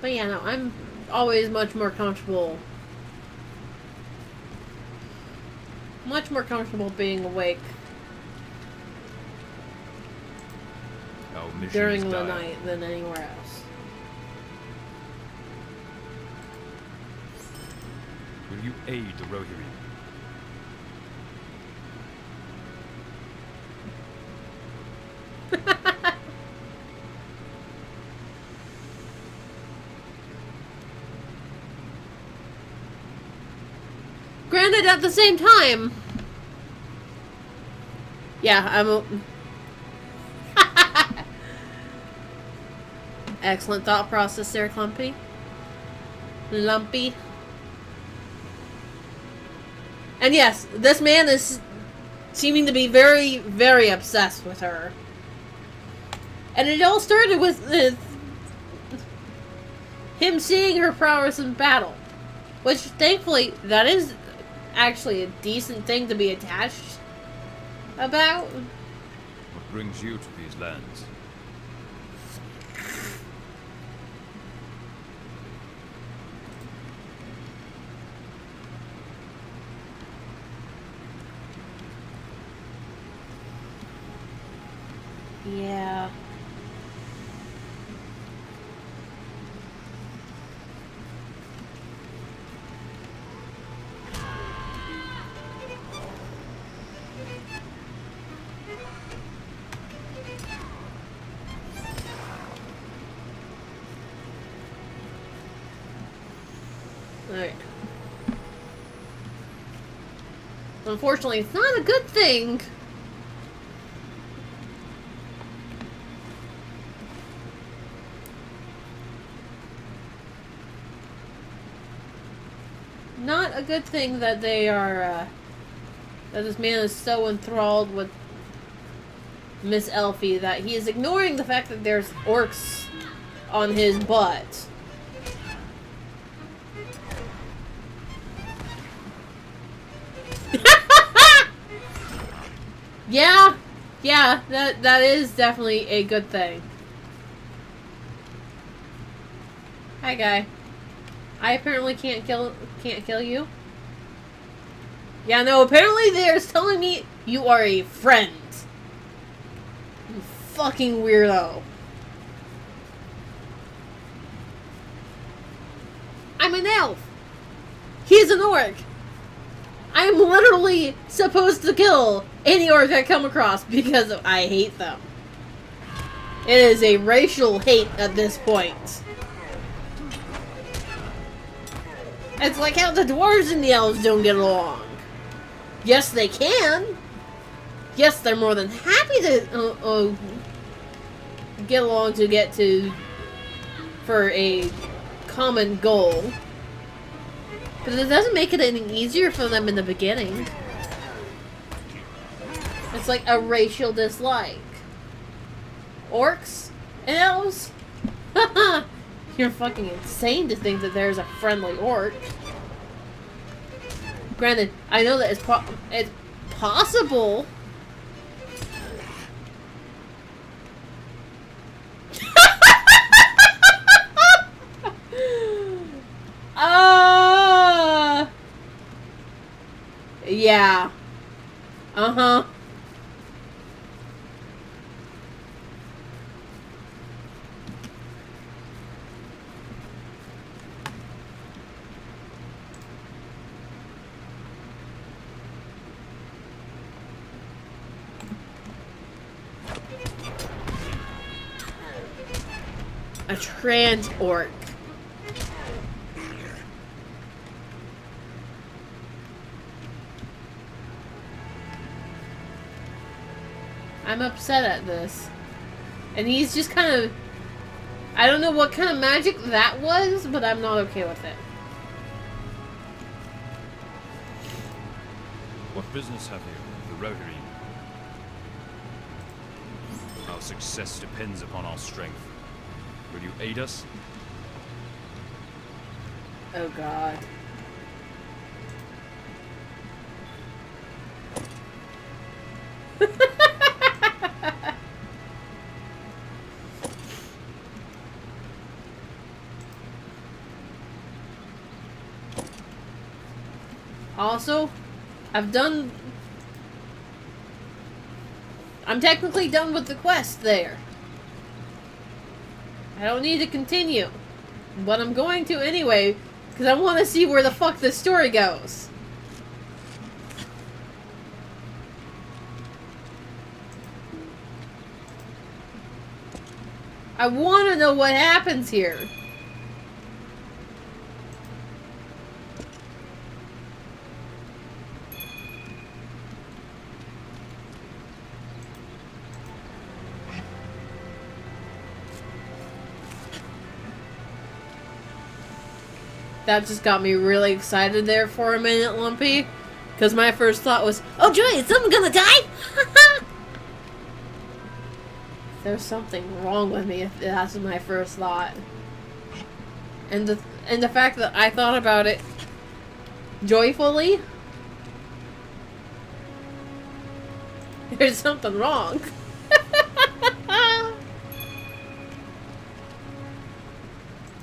But yeah, no, I'm always much more comfortable being awake Our mission during is the dire. night than anywhere else. Will you aid the Rohirrim? Granted, at the same time, Yeah, I'm a... Excellent thought process there, Clumpy. Lumpy. And yes, this man is seeming to be very, very obsessed with her. And it all started with him seeing her prowess in battle. Which, thankfully, that is actually a decent thing to be attached about. What brings you to these lands? Yeah. Alright. Unfortunately, it's not a good thing. Not a good thing that they are, that this man is so enthralled with Miss Elfie that he is ignoring the fact that there's orcs on his butt. Yeah, that is definitely a good thing. Hi, guy. I apparently can't kill you. Yeah, no, apparently they're telling me you are a friend. You fucking weirdo. I'm an elf. He's an orc. I'm literally supposed to kill any orc I come across because I hate them. It is a racial hate at this point. It's like how the dwarves and the elves don't get along. Yes, they can. Yes, they're more than happy to get along to get to for a common goal. But it doesn't make it any easier for them in the beginning. It's like a racial dislike. Orcs and elves? Haha! You're fucking insane to think that there's a friendly orc. Granted, I know that it's possible. Yeah. Uh-huh. A trans orc. I'm upset at this. And he's just kind of... I don't know what kind of magic that was, but I'm not okay with it. What business have you with the Rotary? Our success depends upon our strength. Will you aid us? Oh god. Also, I'm technically done with the quest there. I don't need to continue. But I'm going to anyway, because I want to see where the fuck this story goes. I want to know what happens here. That just got me really excited there for a minute, Lumpy. Because my first thought was, oh joy, is someone gonna die? There's something wrong with me if that's my first thought. And the fact that I thought about it joyfully, there's something wrong.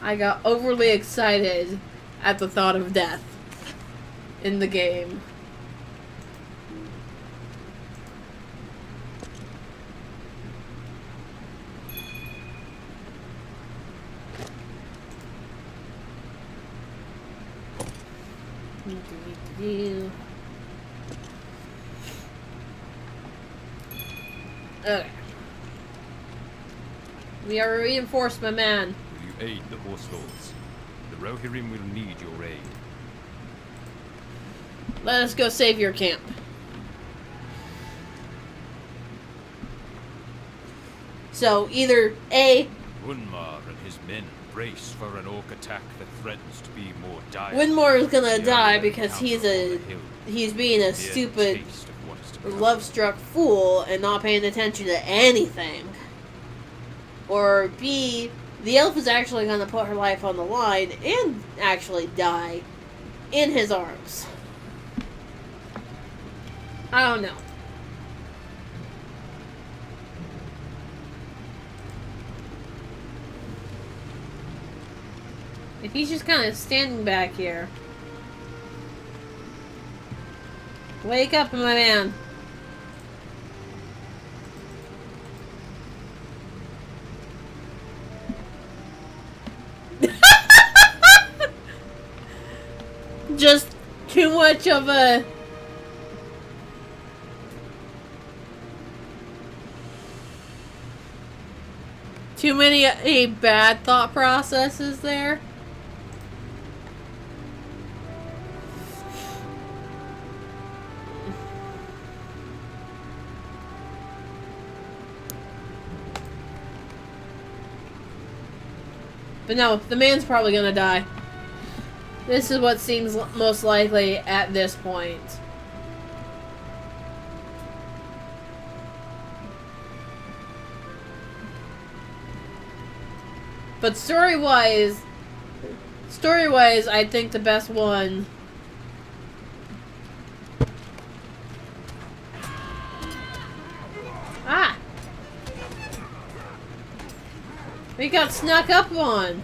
I got overly excited at the thought of death in the game. Okay. We are reinforced, my man. Will you aid the Horse Lords? The Rohirrim will need your aid. Let us go save your camp. So, either A, Gunmar and his men brace for an orc attack that threatens to be more dire. Winmore is gonna The die earlier because he's encounter on a the hill, he's being a mere stupid, taste of what is to come. love-struck fool and not paying attention to anything. Or B, the elf is actually gonna put her life on the line and actually die in his arms. I don't know. If he's just kind of standing back here. Wake up, my man. Just too much of a... Too many bad thought processes there. But no, the man's probably gonna die. This is what seems most likely at this point. But story-wise, I think the best one... Ah! We got snuck up on.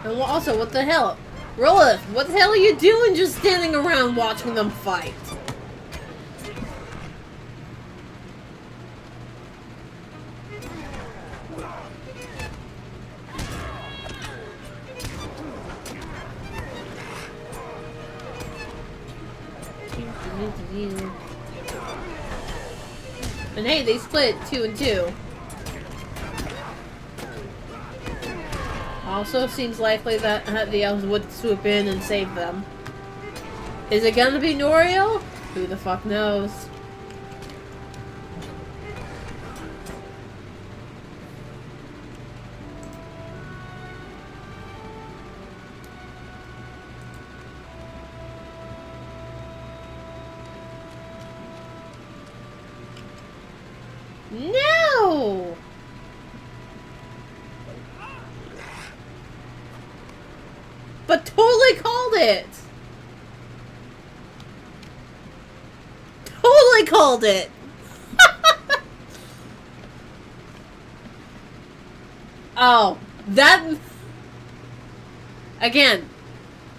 And also, what the hell? Rolith, what the hell are you doing just standing around watching them fight? And hey, they split 2 and 2. Also seems likely that the elves would swoop in and save them. Is it gonna be Noriel? Who the fuck knows? No! But totally called it! Totally called it! Oh, that... Again,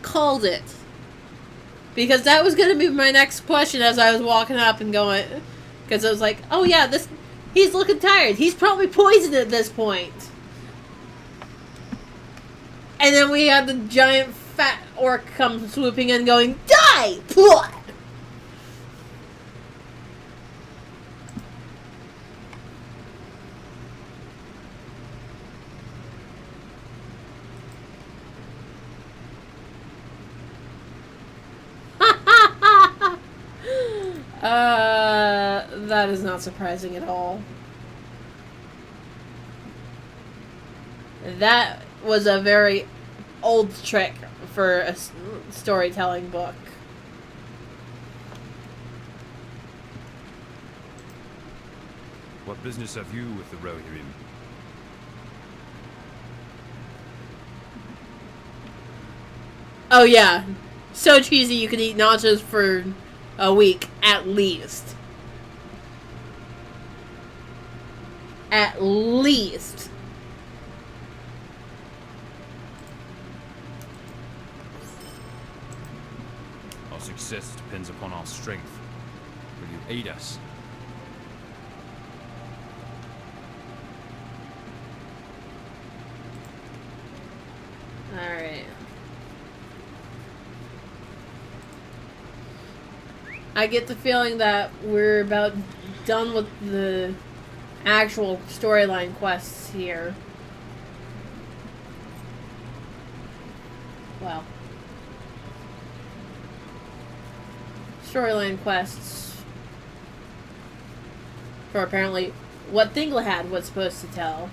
called it. Because that was gonna be my next question as I was walking up and going... Because I was like, oh yeah, this... He's looking tired. He's probably poisoned at this point. And then we had the giant fat orc come swooping in going, die! Plot! That is not surprising at all. That was a very old trick for a storytelling book. What business have you with the Rohirrim? Oh yeah, so cheesy you could eat nachos for a week at least. At least. Our success depends upon our strength. Will you aid us? Alright. I get the feeling that we're about done with the actual storyline quests here. Well. Storyline quests. For apparently what Thinglehad was supposed to tell.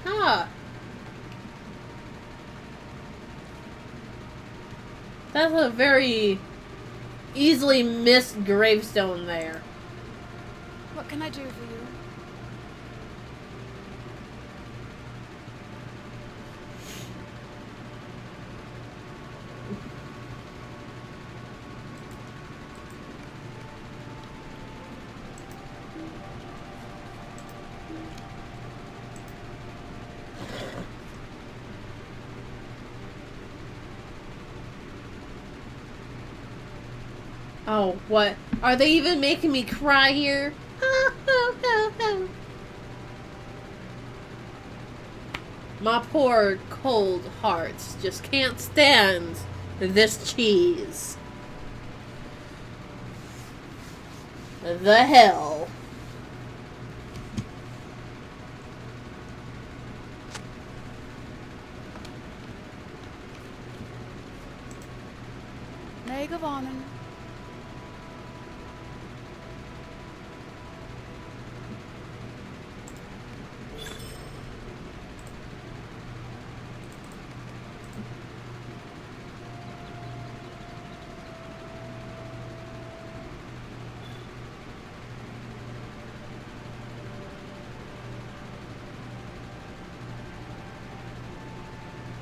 Huh. That's a very easily missed gravestone there. What can I do for you? Oh, what? Are they even making me cry here? My poor cold heart just can't stand this cheese. The hell. Gewonnen.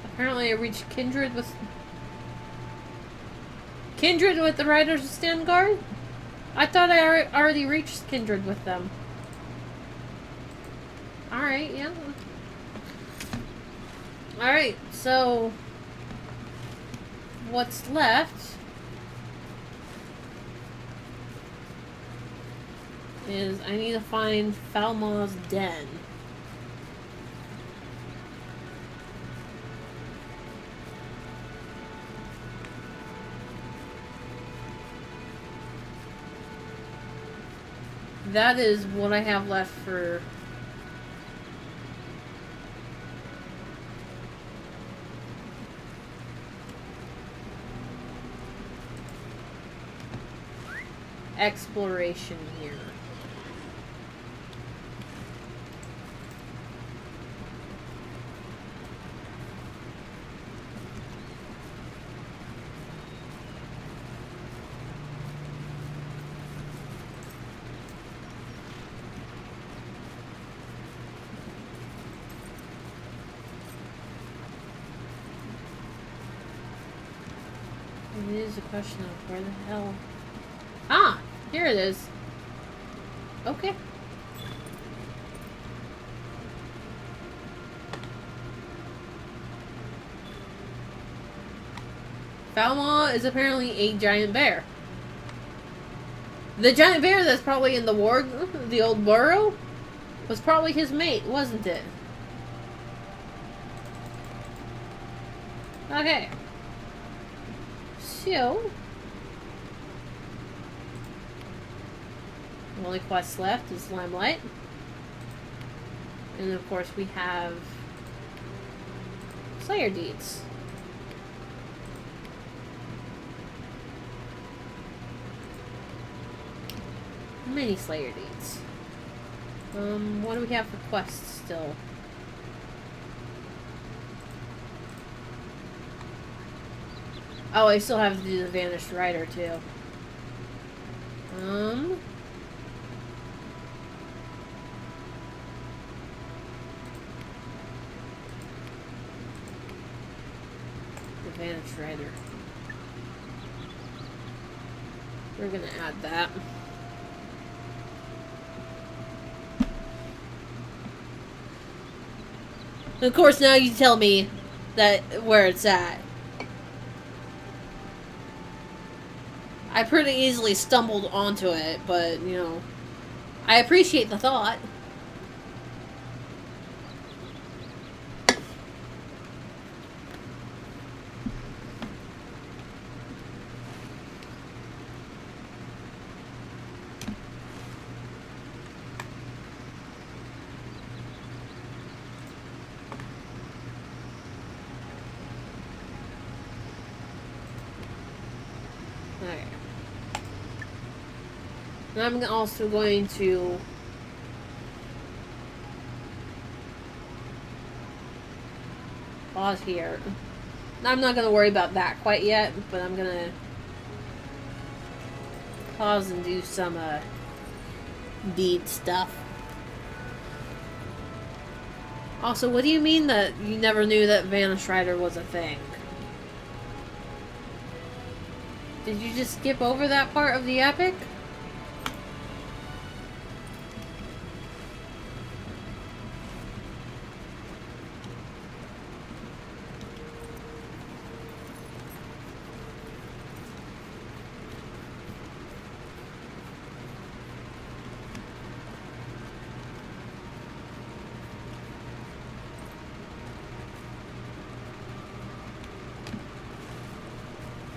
Apparently I reached kindred with the Riders of Stanguard? I thought I already reached kindred with them. Alright, yeah. Alright, so what's left is I need to find Falmaw's den. That is what I have left for exploration here. It is a question of where the hell... Ah! Here it is. Okay. Falmaw is apparently a giant bear. The giant bear that's probably in the ward, the old burrow? was probably his mate, wasn't it? Okay. So, the only quest left is Limelight. And of course we have Slayer Deeds. Many Slayer Deeds. What do we have for quests still? Oh, I still have to do the Vanished Rider too. The Vanished Rider. We're gonna add that. Of course, now you tell me that where it's at. I pretty easily stumbled onto it, but, you know, I appreciate the thought. Okay. And I'm also going to pause here. I'm not going to worry about that quite yet, but I'm going to pause and do some deed stuff. Also, what do you mean that you never knew that Vanished Rider was a thing? Did you just skip over that part of the epic?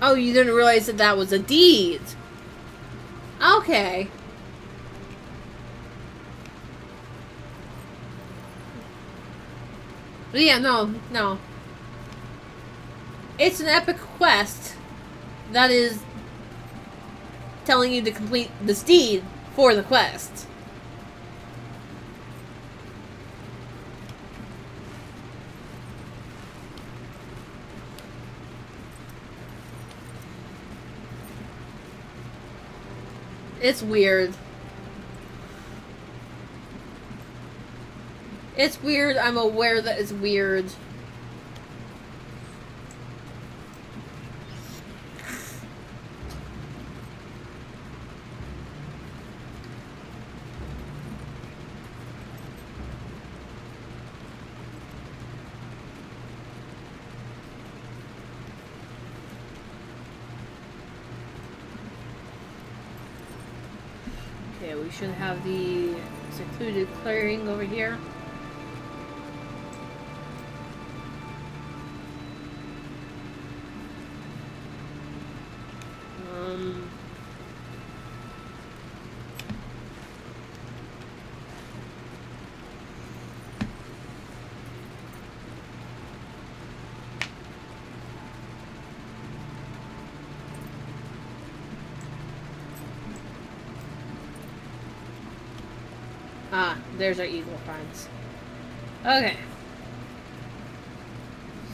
Oh, you didn't realize that that was a deed. Okay. But yeah, no. It's an epic quest that is telling you to complete this deed for the quest. It's weird. It's weird. I'm aware that it's weird. Okay, we should have the secluded clearing over here. Ah, there's our eagle friends. Okay.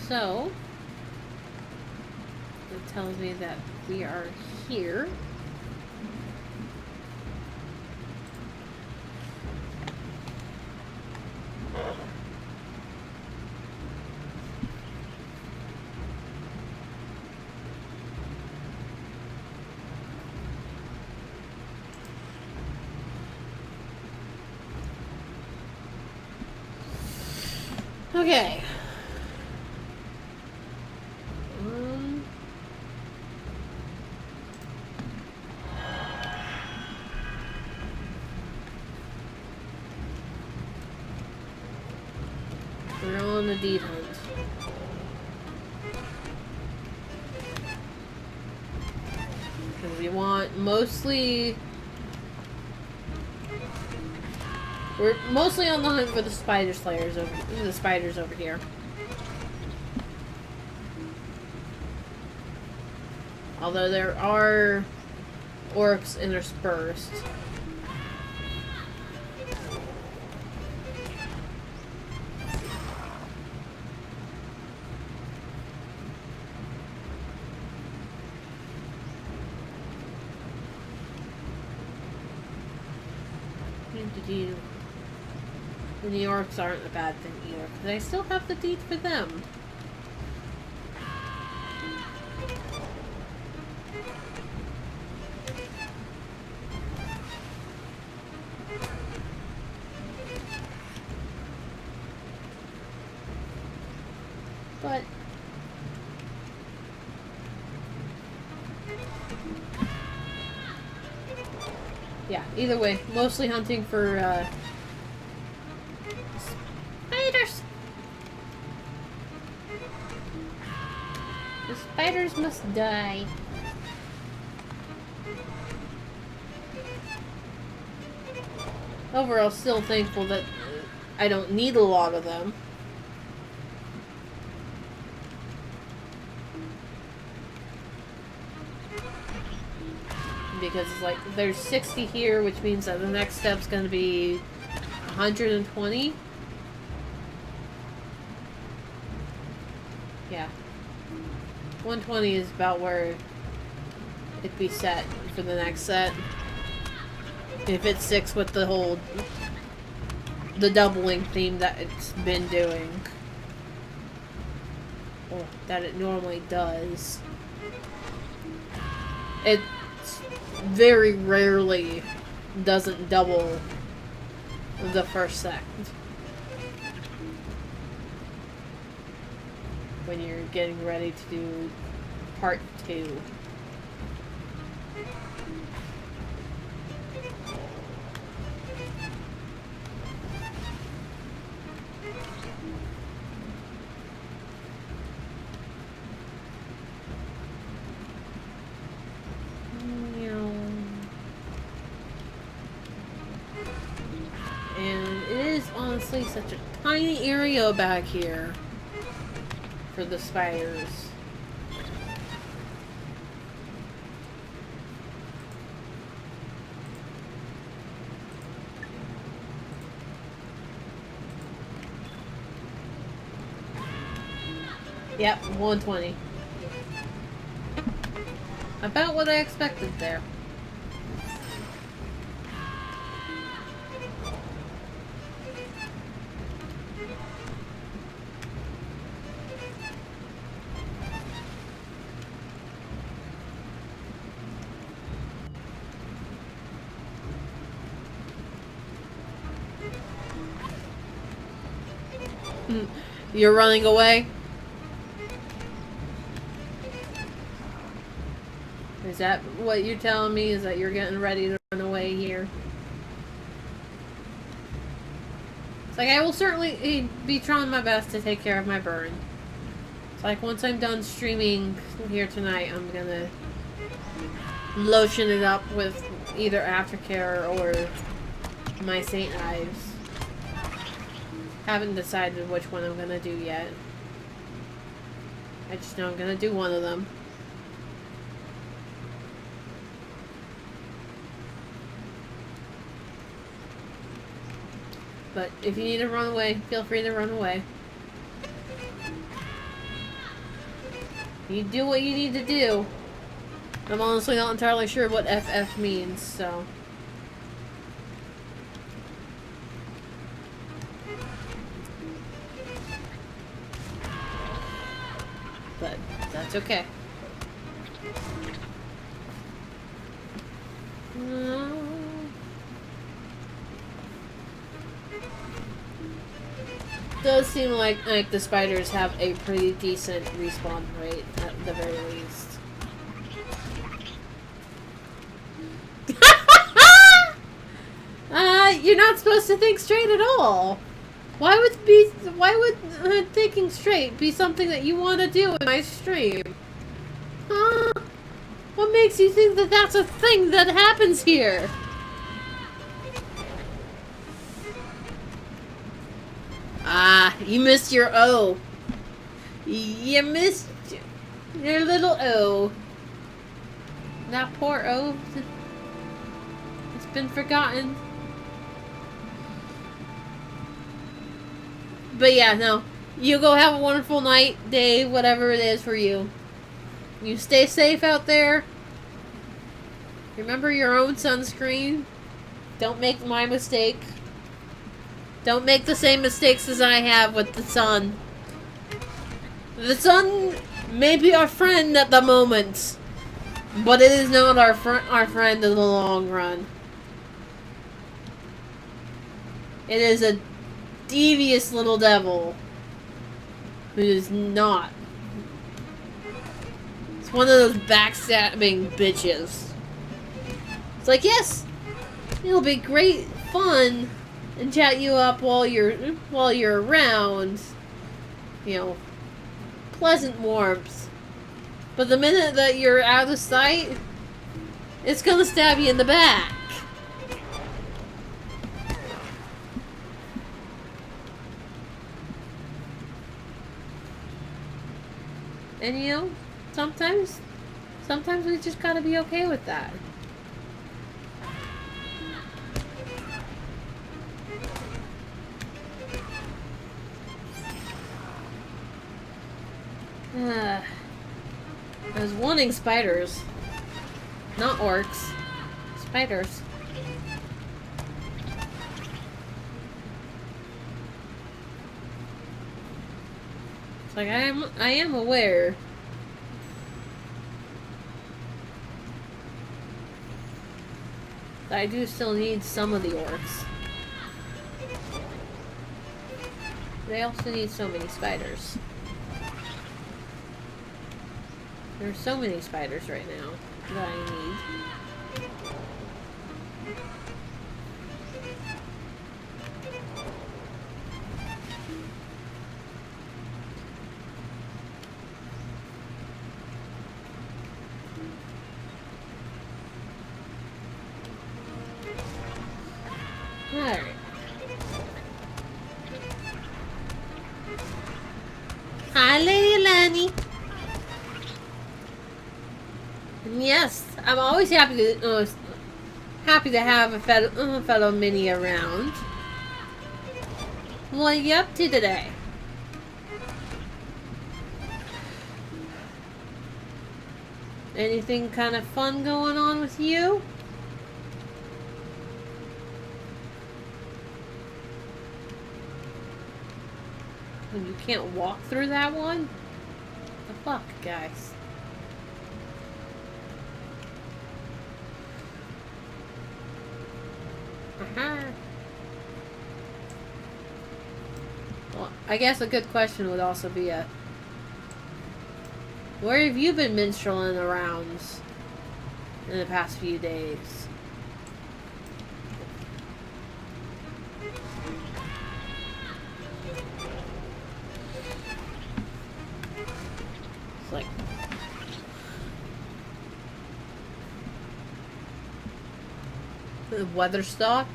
So, it tells me that we are here. Okay. the deed hunt. Because we want mostly... We're mostly on the hunt for the spiders over here. Although there are orcs interspersed. The New Yorks aren't a bad thing either, because I still have the deed for them. But yeah, either way, mostly hunting for spiders. The spiders must die. Overall, still thankful that I don't need a lot of them. Because it's like, there's 60 here, which means that the next step's going to be 120. Yeah. 120 is about where it'd be set for the next set. If it sticks with the whole... the doubling theme that it's been doing. Or that it normally does. It very rarely doesn't double the first second when you're getting ready to do part 2. Honestly, such a tiny area back here for the spiders. Yep, 120. About what I expected there. You're running away? Is that what you're telling me? Is that you're getting ready to run away here? It's like, I will certainly be trying my best to take care of my burn. It's like, once I'm done streaming here tonight, I'm gonna lotion it up with either aftercare or my St. Ives. Haven't decided which one I'm gonna do yet. I just know I'm gonna do one of them. But if you need to run away, feel free to run away. You do what you need to do. I'm honestly not entirely sure what FF means, so... but that's okay. Does seem like the spiders have a pretty decent respawn rate at the very least. You're not supposed to think straight at all. Why would thinking straight be something that you want to do in my stream? Huh? What makes you think that that's a thing that happens here? Ah, you missed your O. You missed your little O. That poor O. It's been forgotten. But yeah, no. You go have a wonderful night, day, whatever it is for you. You stay safe out there. Remember your own sunscreen. Don't make my mistake. Don't make the same mistakes as I have with the sun. The sun may be our friend at the moment, but it is not our friend in the long run. It is a devious little devil who is not. It's one of those backstabbing bitches. It's like, yes, it'll be great fun and chat you up while you're around. You know, pleasant warmth. But the minute that you're out of sight, it's gonna stab you in the back. And you know, sometimes we just gotta be okay with that. I was wanting spiders. Not orcs. Spiders. It's like I am aware. That I do still need some of the orcs. But I also need so many spiders. There are so many spiders right now that I need. Alright. Hi, Lady Lani. Yes, I'm always happy to have a fellow mini around. What are you up to today? Anything kind of fun going on with you? You can't walk through that one? The fuck, guys? Well, I guess a good question would also be where have you been minstrelling around in the past few days? It's like the Weatherstock.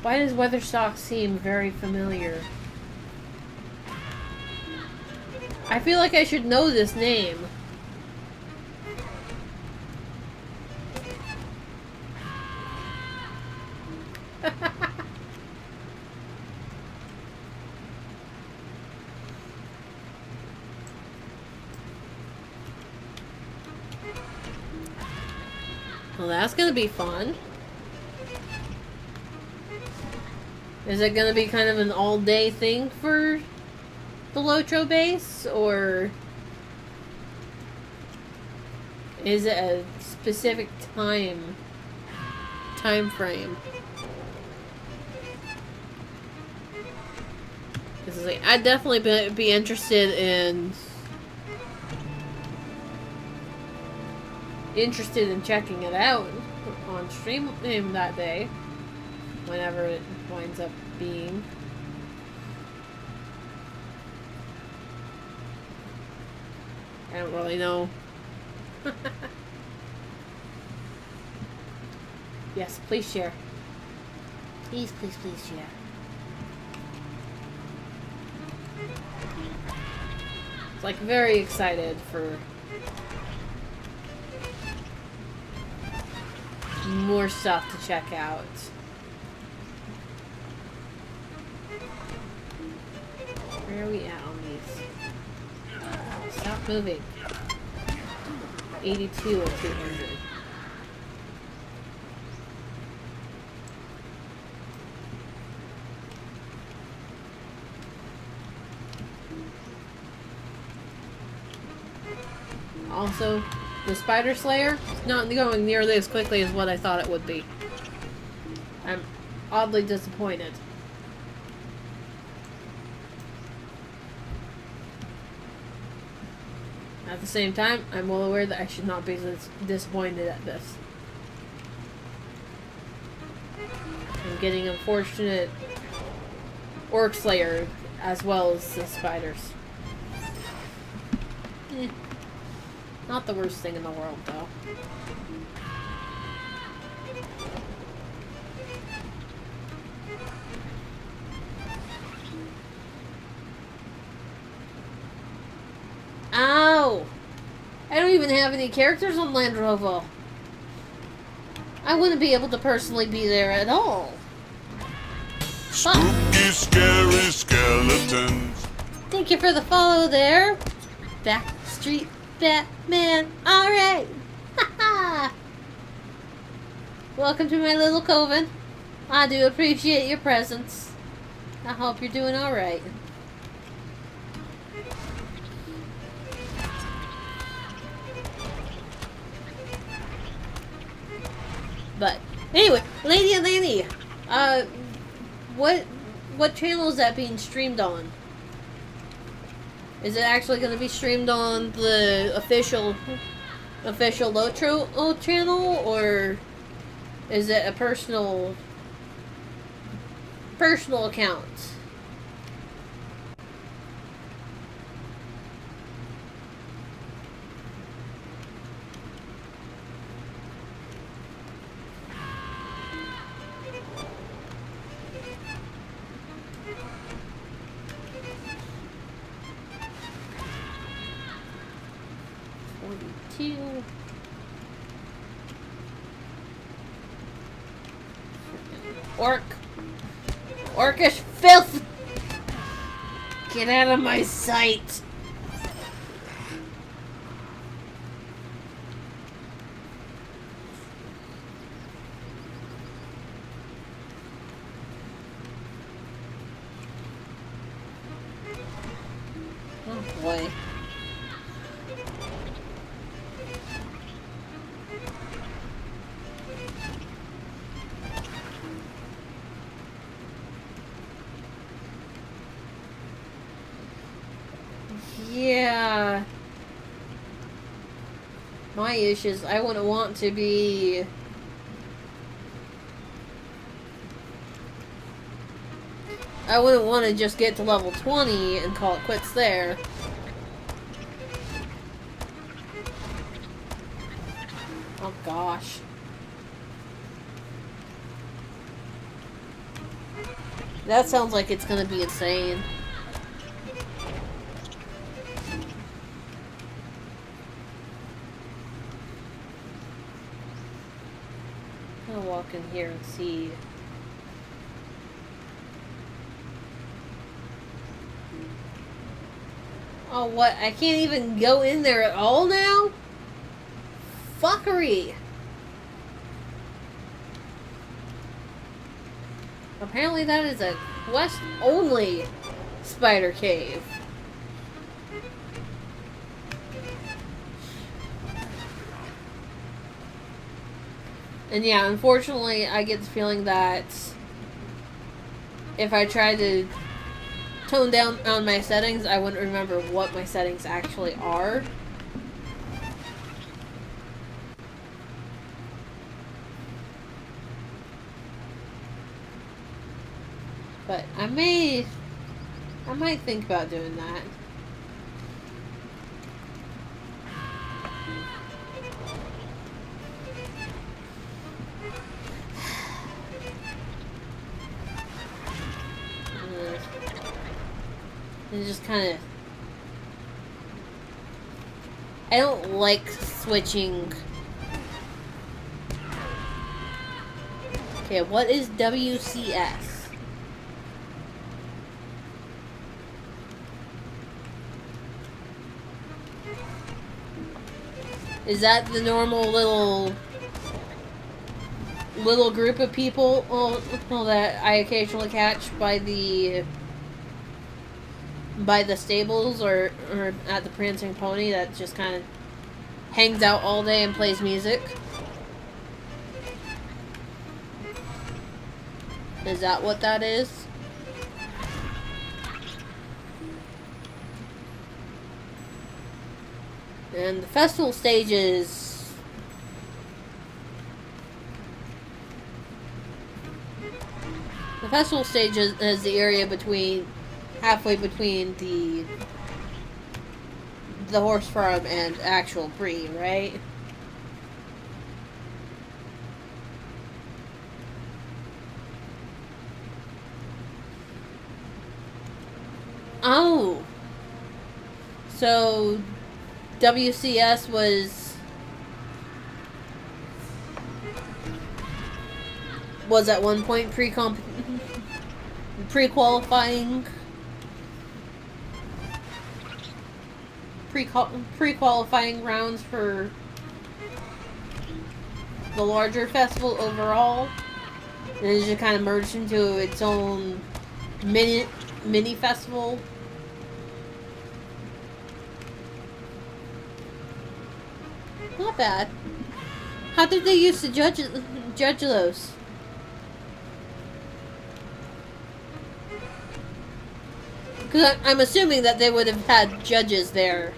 Why does Weatherstock seem very familiar? I feel like I should know this name. Well, that's gonna be fun. Is it gonna be kind of an all-day thing for the Lotro base, or is it a specific time frame? Because I'd definitely be interested in checking it out on stream that day, whenever it winds up being. I don't really know. Yes, please share. Please, please, please share. It's like very excited for more stuff to check out. Where are we at on these? Stop moving. 82 of 200. Also, the Spider Slayer is not going nearly as quickly as what I thought it would be. I'm oddly disappointed. At the same time, I'm well aware that I should not be disappointed at this. I'm getting unfortunate Orc Slayer as well as the spiders. Not the worst thing in the world, though. Ow! I don't even have any characters on Landrovo. I wouldn't be able to personally be there at all. Spooky, scary skeletons. Thank you for the follow there. Backstreet Batman. Alright. Haha. Welcome to my little coven. I do appreciate your presence. I hope you're doing alright. But anyway, Lady and Lanny, what channel is that being streamed on? Is it actually going to be streamed on the official Lotro channel, or is it a personal account? Orcish filth! Get out of my sight! Oh boy. Yeah. My issues, I wouldn't want to be... I wouldn't want to just get to level 20 and call it quits there. Oh gosh. That sounds like it's gonna be insane. I'm gonna walk in here and see. Oh, what? I can't even go in there at all now? Fuckery! Apparently that is a quest-only spider cave. And yeah, unfortunately, I get the feeling that if I try to tone down on my settings, I wouldn't remember what my settings actually are. But I might think about doing that. It's just kind of... I don't like switching... Okay, what is WCS? Is that the normal little group of people that I occasionally catch by the stables or at the Prancing Pony that just kind of hangs out all day and plays music? Is that what that is? And the festival stages... The festival stage is the area between... halfway between the horse farm and actual Bree, right? Oh! So... WCS was at one point pre-qualifying rounds for the larger festival overall, and it just kind of merged into its own mini festival. Not bad. How did they used to judge those? Because I'm assuming that they would have had judges there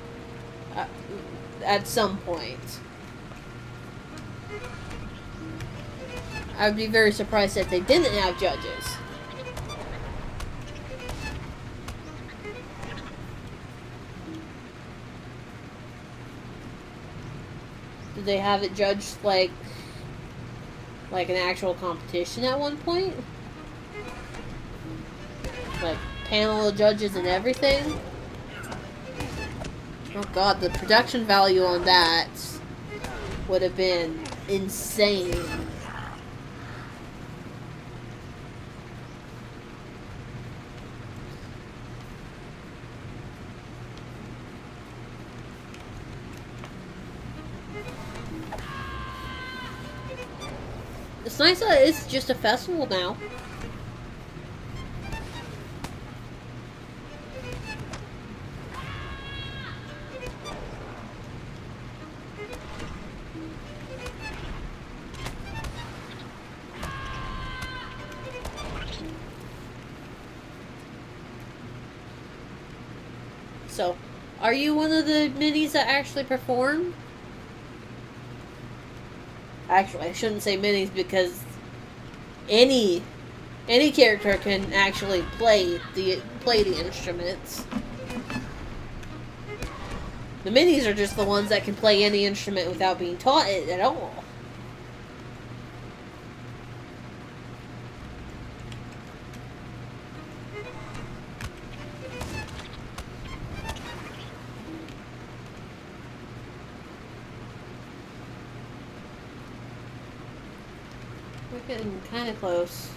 at some point. I would be very surprised if they didn't have judges. Did they have it judged like an actual competition at one point? Like panel of judges and everything? Oh god, the production value on that would have been insane. It's nice that it's just a festival now. So, are you one of the minis that actually perform? Actually, I shouldn't say minis because any character can actually play the instruments. The minis are just the ones that can play any instrument without being taught it at all. We're getting kind of close.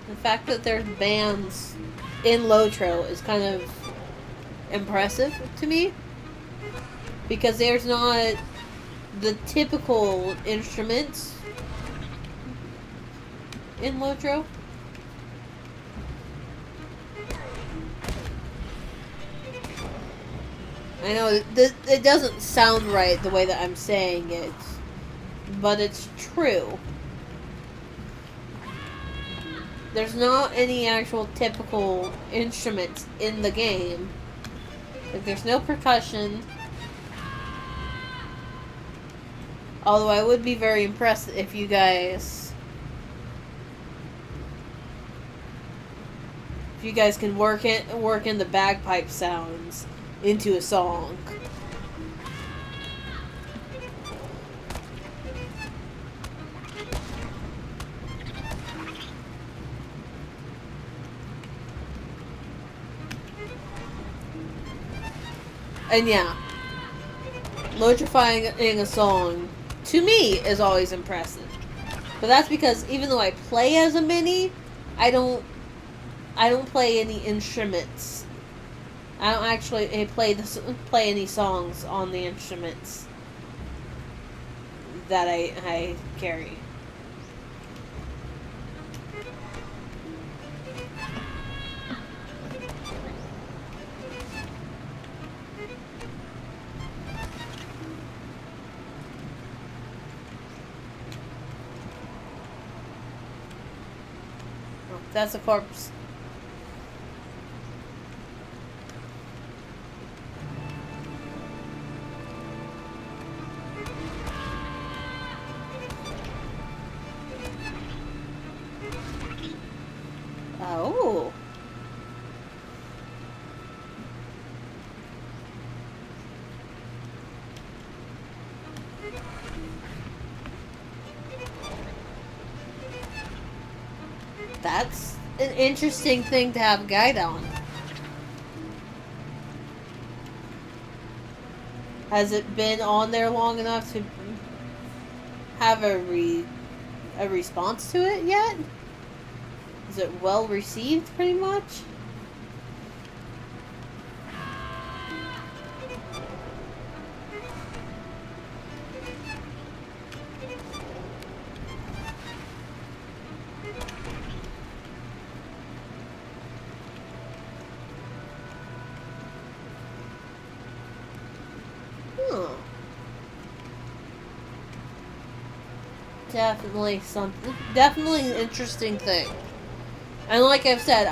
The fact that there's bands in Lotro is kind of impressive to me, because there's not the typical instruments in Lotro. I know it doesn't sound right the way that I'm saying it, but it's true. There's not any actual typical instruments in the game. Like, there's no percussion. Although I would be very impressed if you guys can work in the bagpipe sounds into a song. And yeah, lotrifying a song, to me, is always impressive. But that's because even though I play as a mini, I don't play any instruments. I don't actually play any songs on the instruments that I carry. Oh, that's a corpse. Oh. That's an interesting thing to have a guide on. Has it been on there long enough to have a response to it yet? Is it well received, pretty much? Definitely an interesting thing. And like I've said,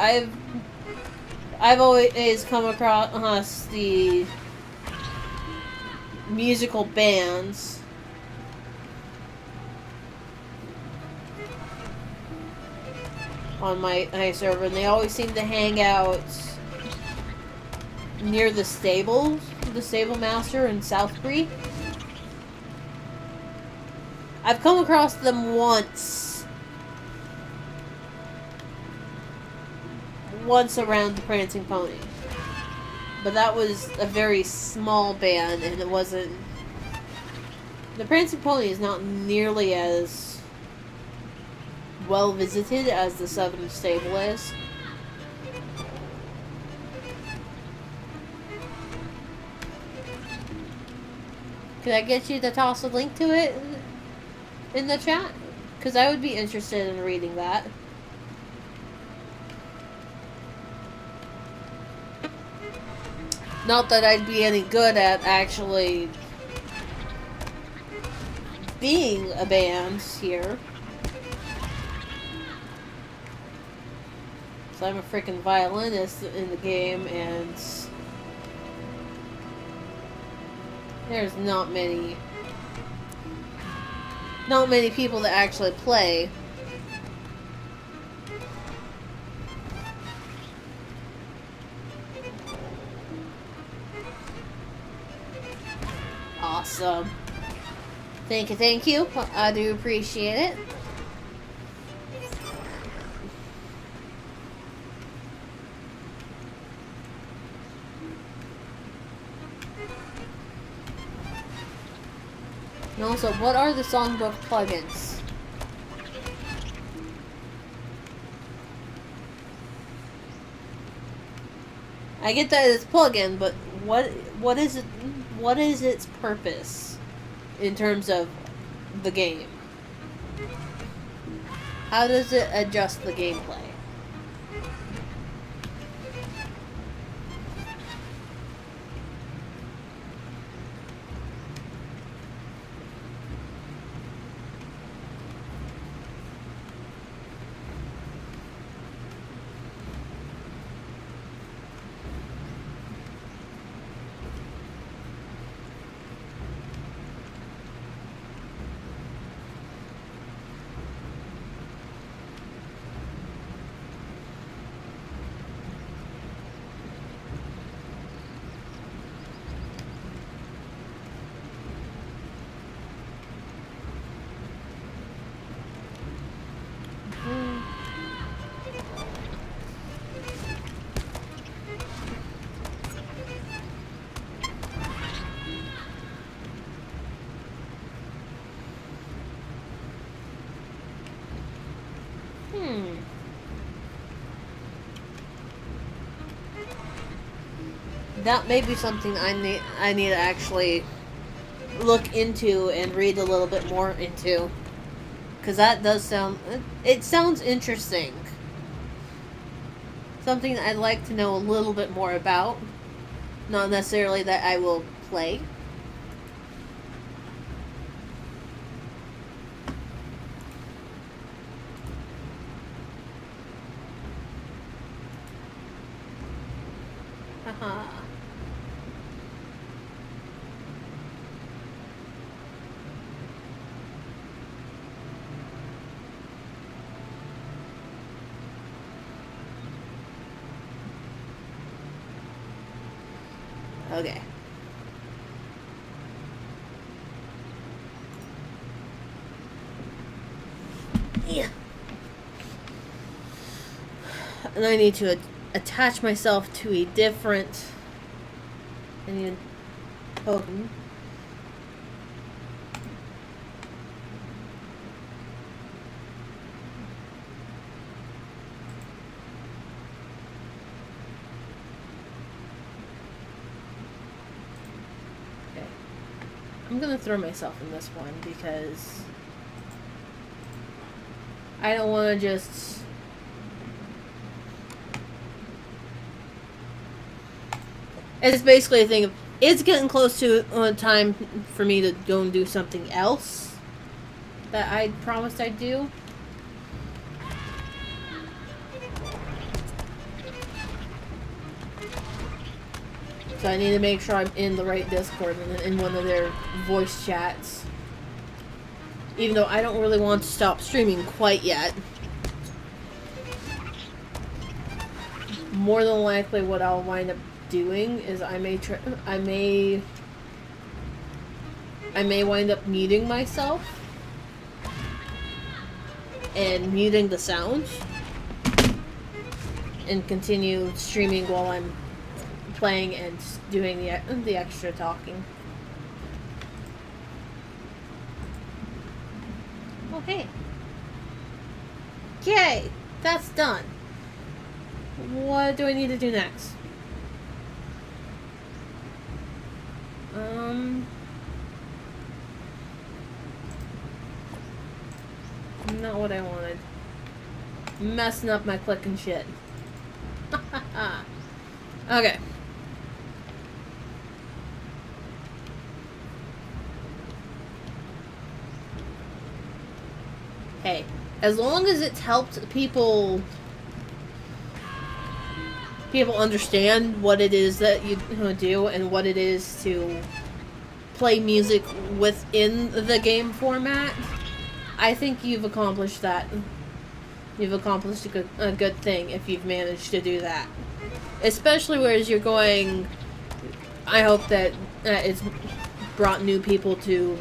I've always come across the musical bands on my server, and they always seem to hang out near the stable master in Southbury. I've come across them once around the Prancing Pony. But that was a very small band, and it wasn't... The Prancing Pony is not nearly as well visited as the Southern Stable is. Could I get you to toss a link to it in the chat? Because I would be interested in reading that. Not that I'd be any good at actually being a band here. So I'm a freaking violinist in the game, and there's not many people that actually play. Awesome. Thank you. I do appreciate it. And also, what are the songbook plugins? I get that it's plugin, but what is it? What is its purpose in terms of the game? How does it adjust the gameplay? That may be something I need to actually look into and read a little bit more into, because that does sound, it sounds interesting. Something I'd like to know a little bit more about, not necessarily that I will play. Haha. Okay. Yeah. And I need to attach myself to a different token. Okay. I'm gonna throw myself in this one because I don't want to just... It's basically a thing of, it's getting close to time for me to go and do something else that I promised I'd do. So I need to make sure I'm in the right Discord and in one of their voice chats. Even though I don't really want to stop streaming quite yet. More than likely what I'll wind up doing is I may wind up muting myself and muting the sound and continue streaming while I'm playing and doing the extra talking. Okay. Yay! That's done. What do I need to do next? Not what I wanted. Messing up my click and shit. Okay. Hey, as long as it's helped people understand what it is that you do and what it is to play music within the game format, I think you've accomplished that. You've accomplished a good thing if you've managed to do that. Especially whereas you're going, I hope that it's brought new people to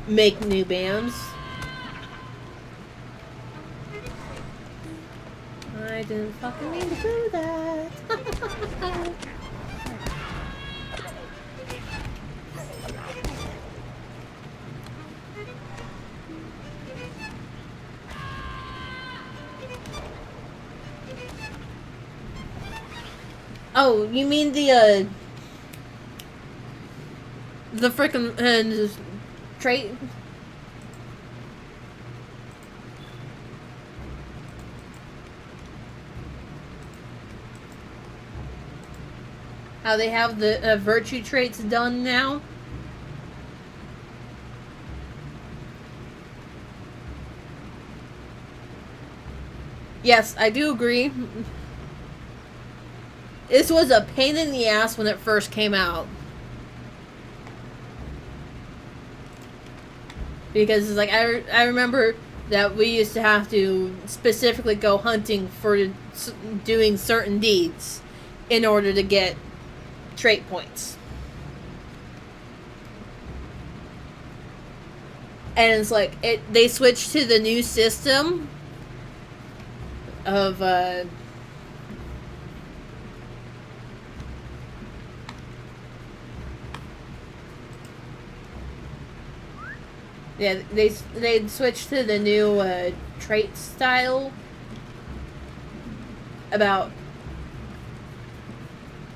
make new bands. I didn't fucking mean to do that. Oh, you mean the frickin' trait? How they have the virtue traits done now. Yes, I do agree. This was a pain in the ass when it first came out. Because it's like, I remember that we used to have to specifically go hunting for doing certain deeds in order to get trait points. And it's like, they switched to the new system of, yeah, they switched to the new trait style about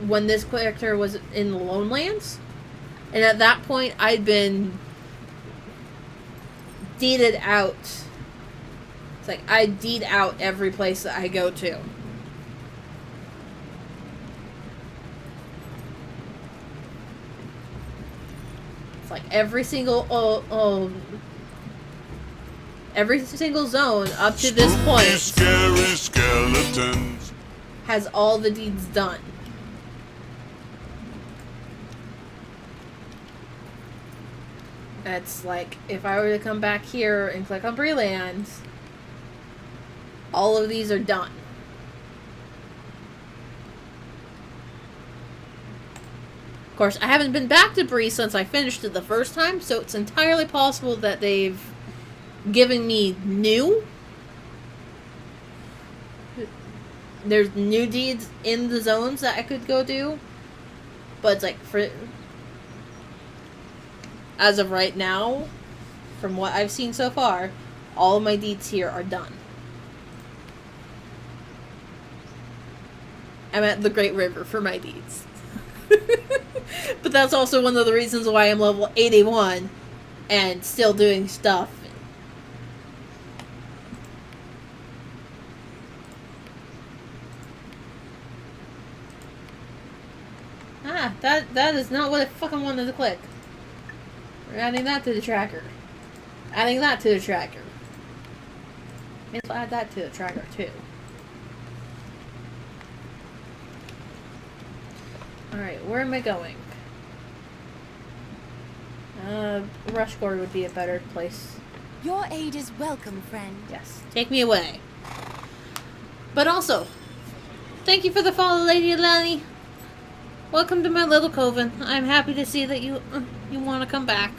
when this character was in the Lone Lands, and at that point I'd been deeded out. It's like I deed out every place that I go to. It's like every single zone up to this Spooky, point scary skeletons. has all the deeds done. It's like if I were to come back here and click on Breland, all of these are done. Of course, I haven't been back to Bree since I finished it the first time, so it's entirely possible that they've given me new. There's new deeds in the zones that I could go do, but it's like as of right now, from what I've seen so far, all of my deeds here are done. I'm at the Great River for my deeds. But that's also one of the reasons why I'm level 81 and still doing stuff. That is not what I fucking wanted to click. We're adding that to the tracker. Adding that to the tracker. Maybe I'll add that to the tracker too. Alright, where am I going? Rushgore would be a better place. Your aid is welcome, friend. Yes, take me away. But also, thank you for the follow, Lady Lani. Welcome to my little coven. I'm happy to see that you want to come back.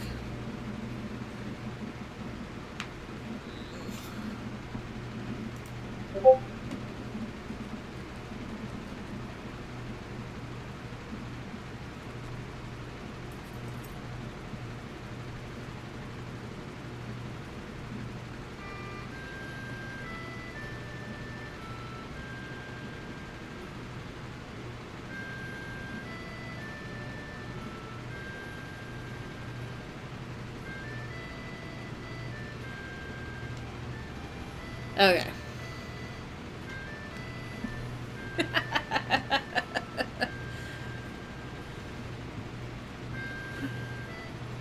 Okay.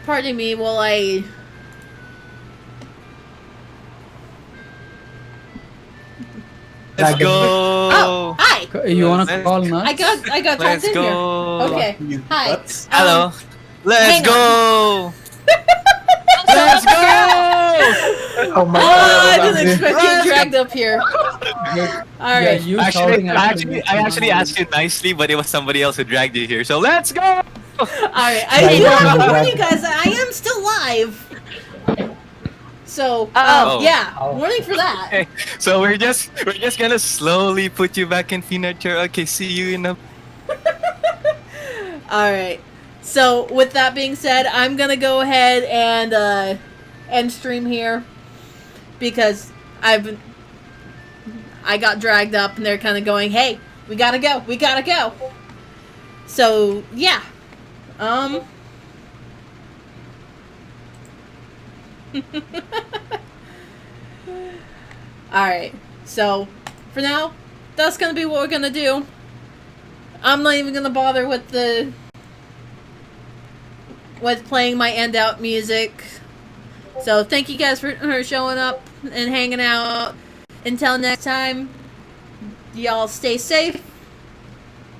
Pardon me while I... Let's go! Oh, hi! You wanna Let's- call nuts? I got Let's trapped in go. here. Okay, hi. Hello. Let's hang go! Let's go! Oh my I god. didn't expect you dragged up here. Yeah, Alright. you Actually, shouting after me. I actually asked you nicely, but it was somebody else who dragged you here. So let's go! Alright, Yeah, I you want can to warn drag- you guys that I am still live. So, Oh. yeah, Oh. warning for that. Okay, so we're just gonna slowly put you back in peanut chair. Okay, see you in a. Alright. So, with that being said, I'm gonna go ahead and end stream here. Because I got dragged up and they're kind of going, hey, we gotta go. So, yeah. Alright, so for now, that's gonna be what we're gonna do. I'm not even gonna bother with playing my end out music. So thank you guys for showing up and hanging out. Until next time, y'all stay safe.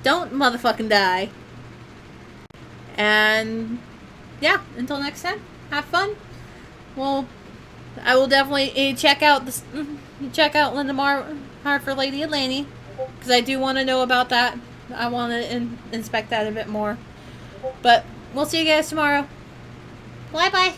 Don't motherfucking die. And yeah, until next time, have fun. Well, I will definitely check out Linda Mar for Lady Alaney, because I do want to know about that. I want to inspect that a bit more. But we'll see you guys tomorrow. Bye bye.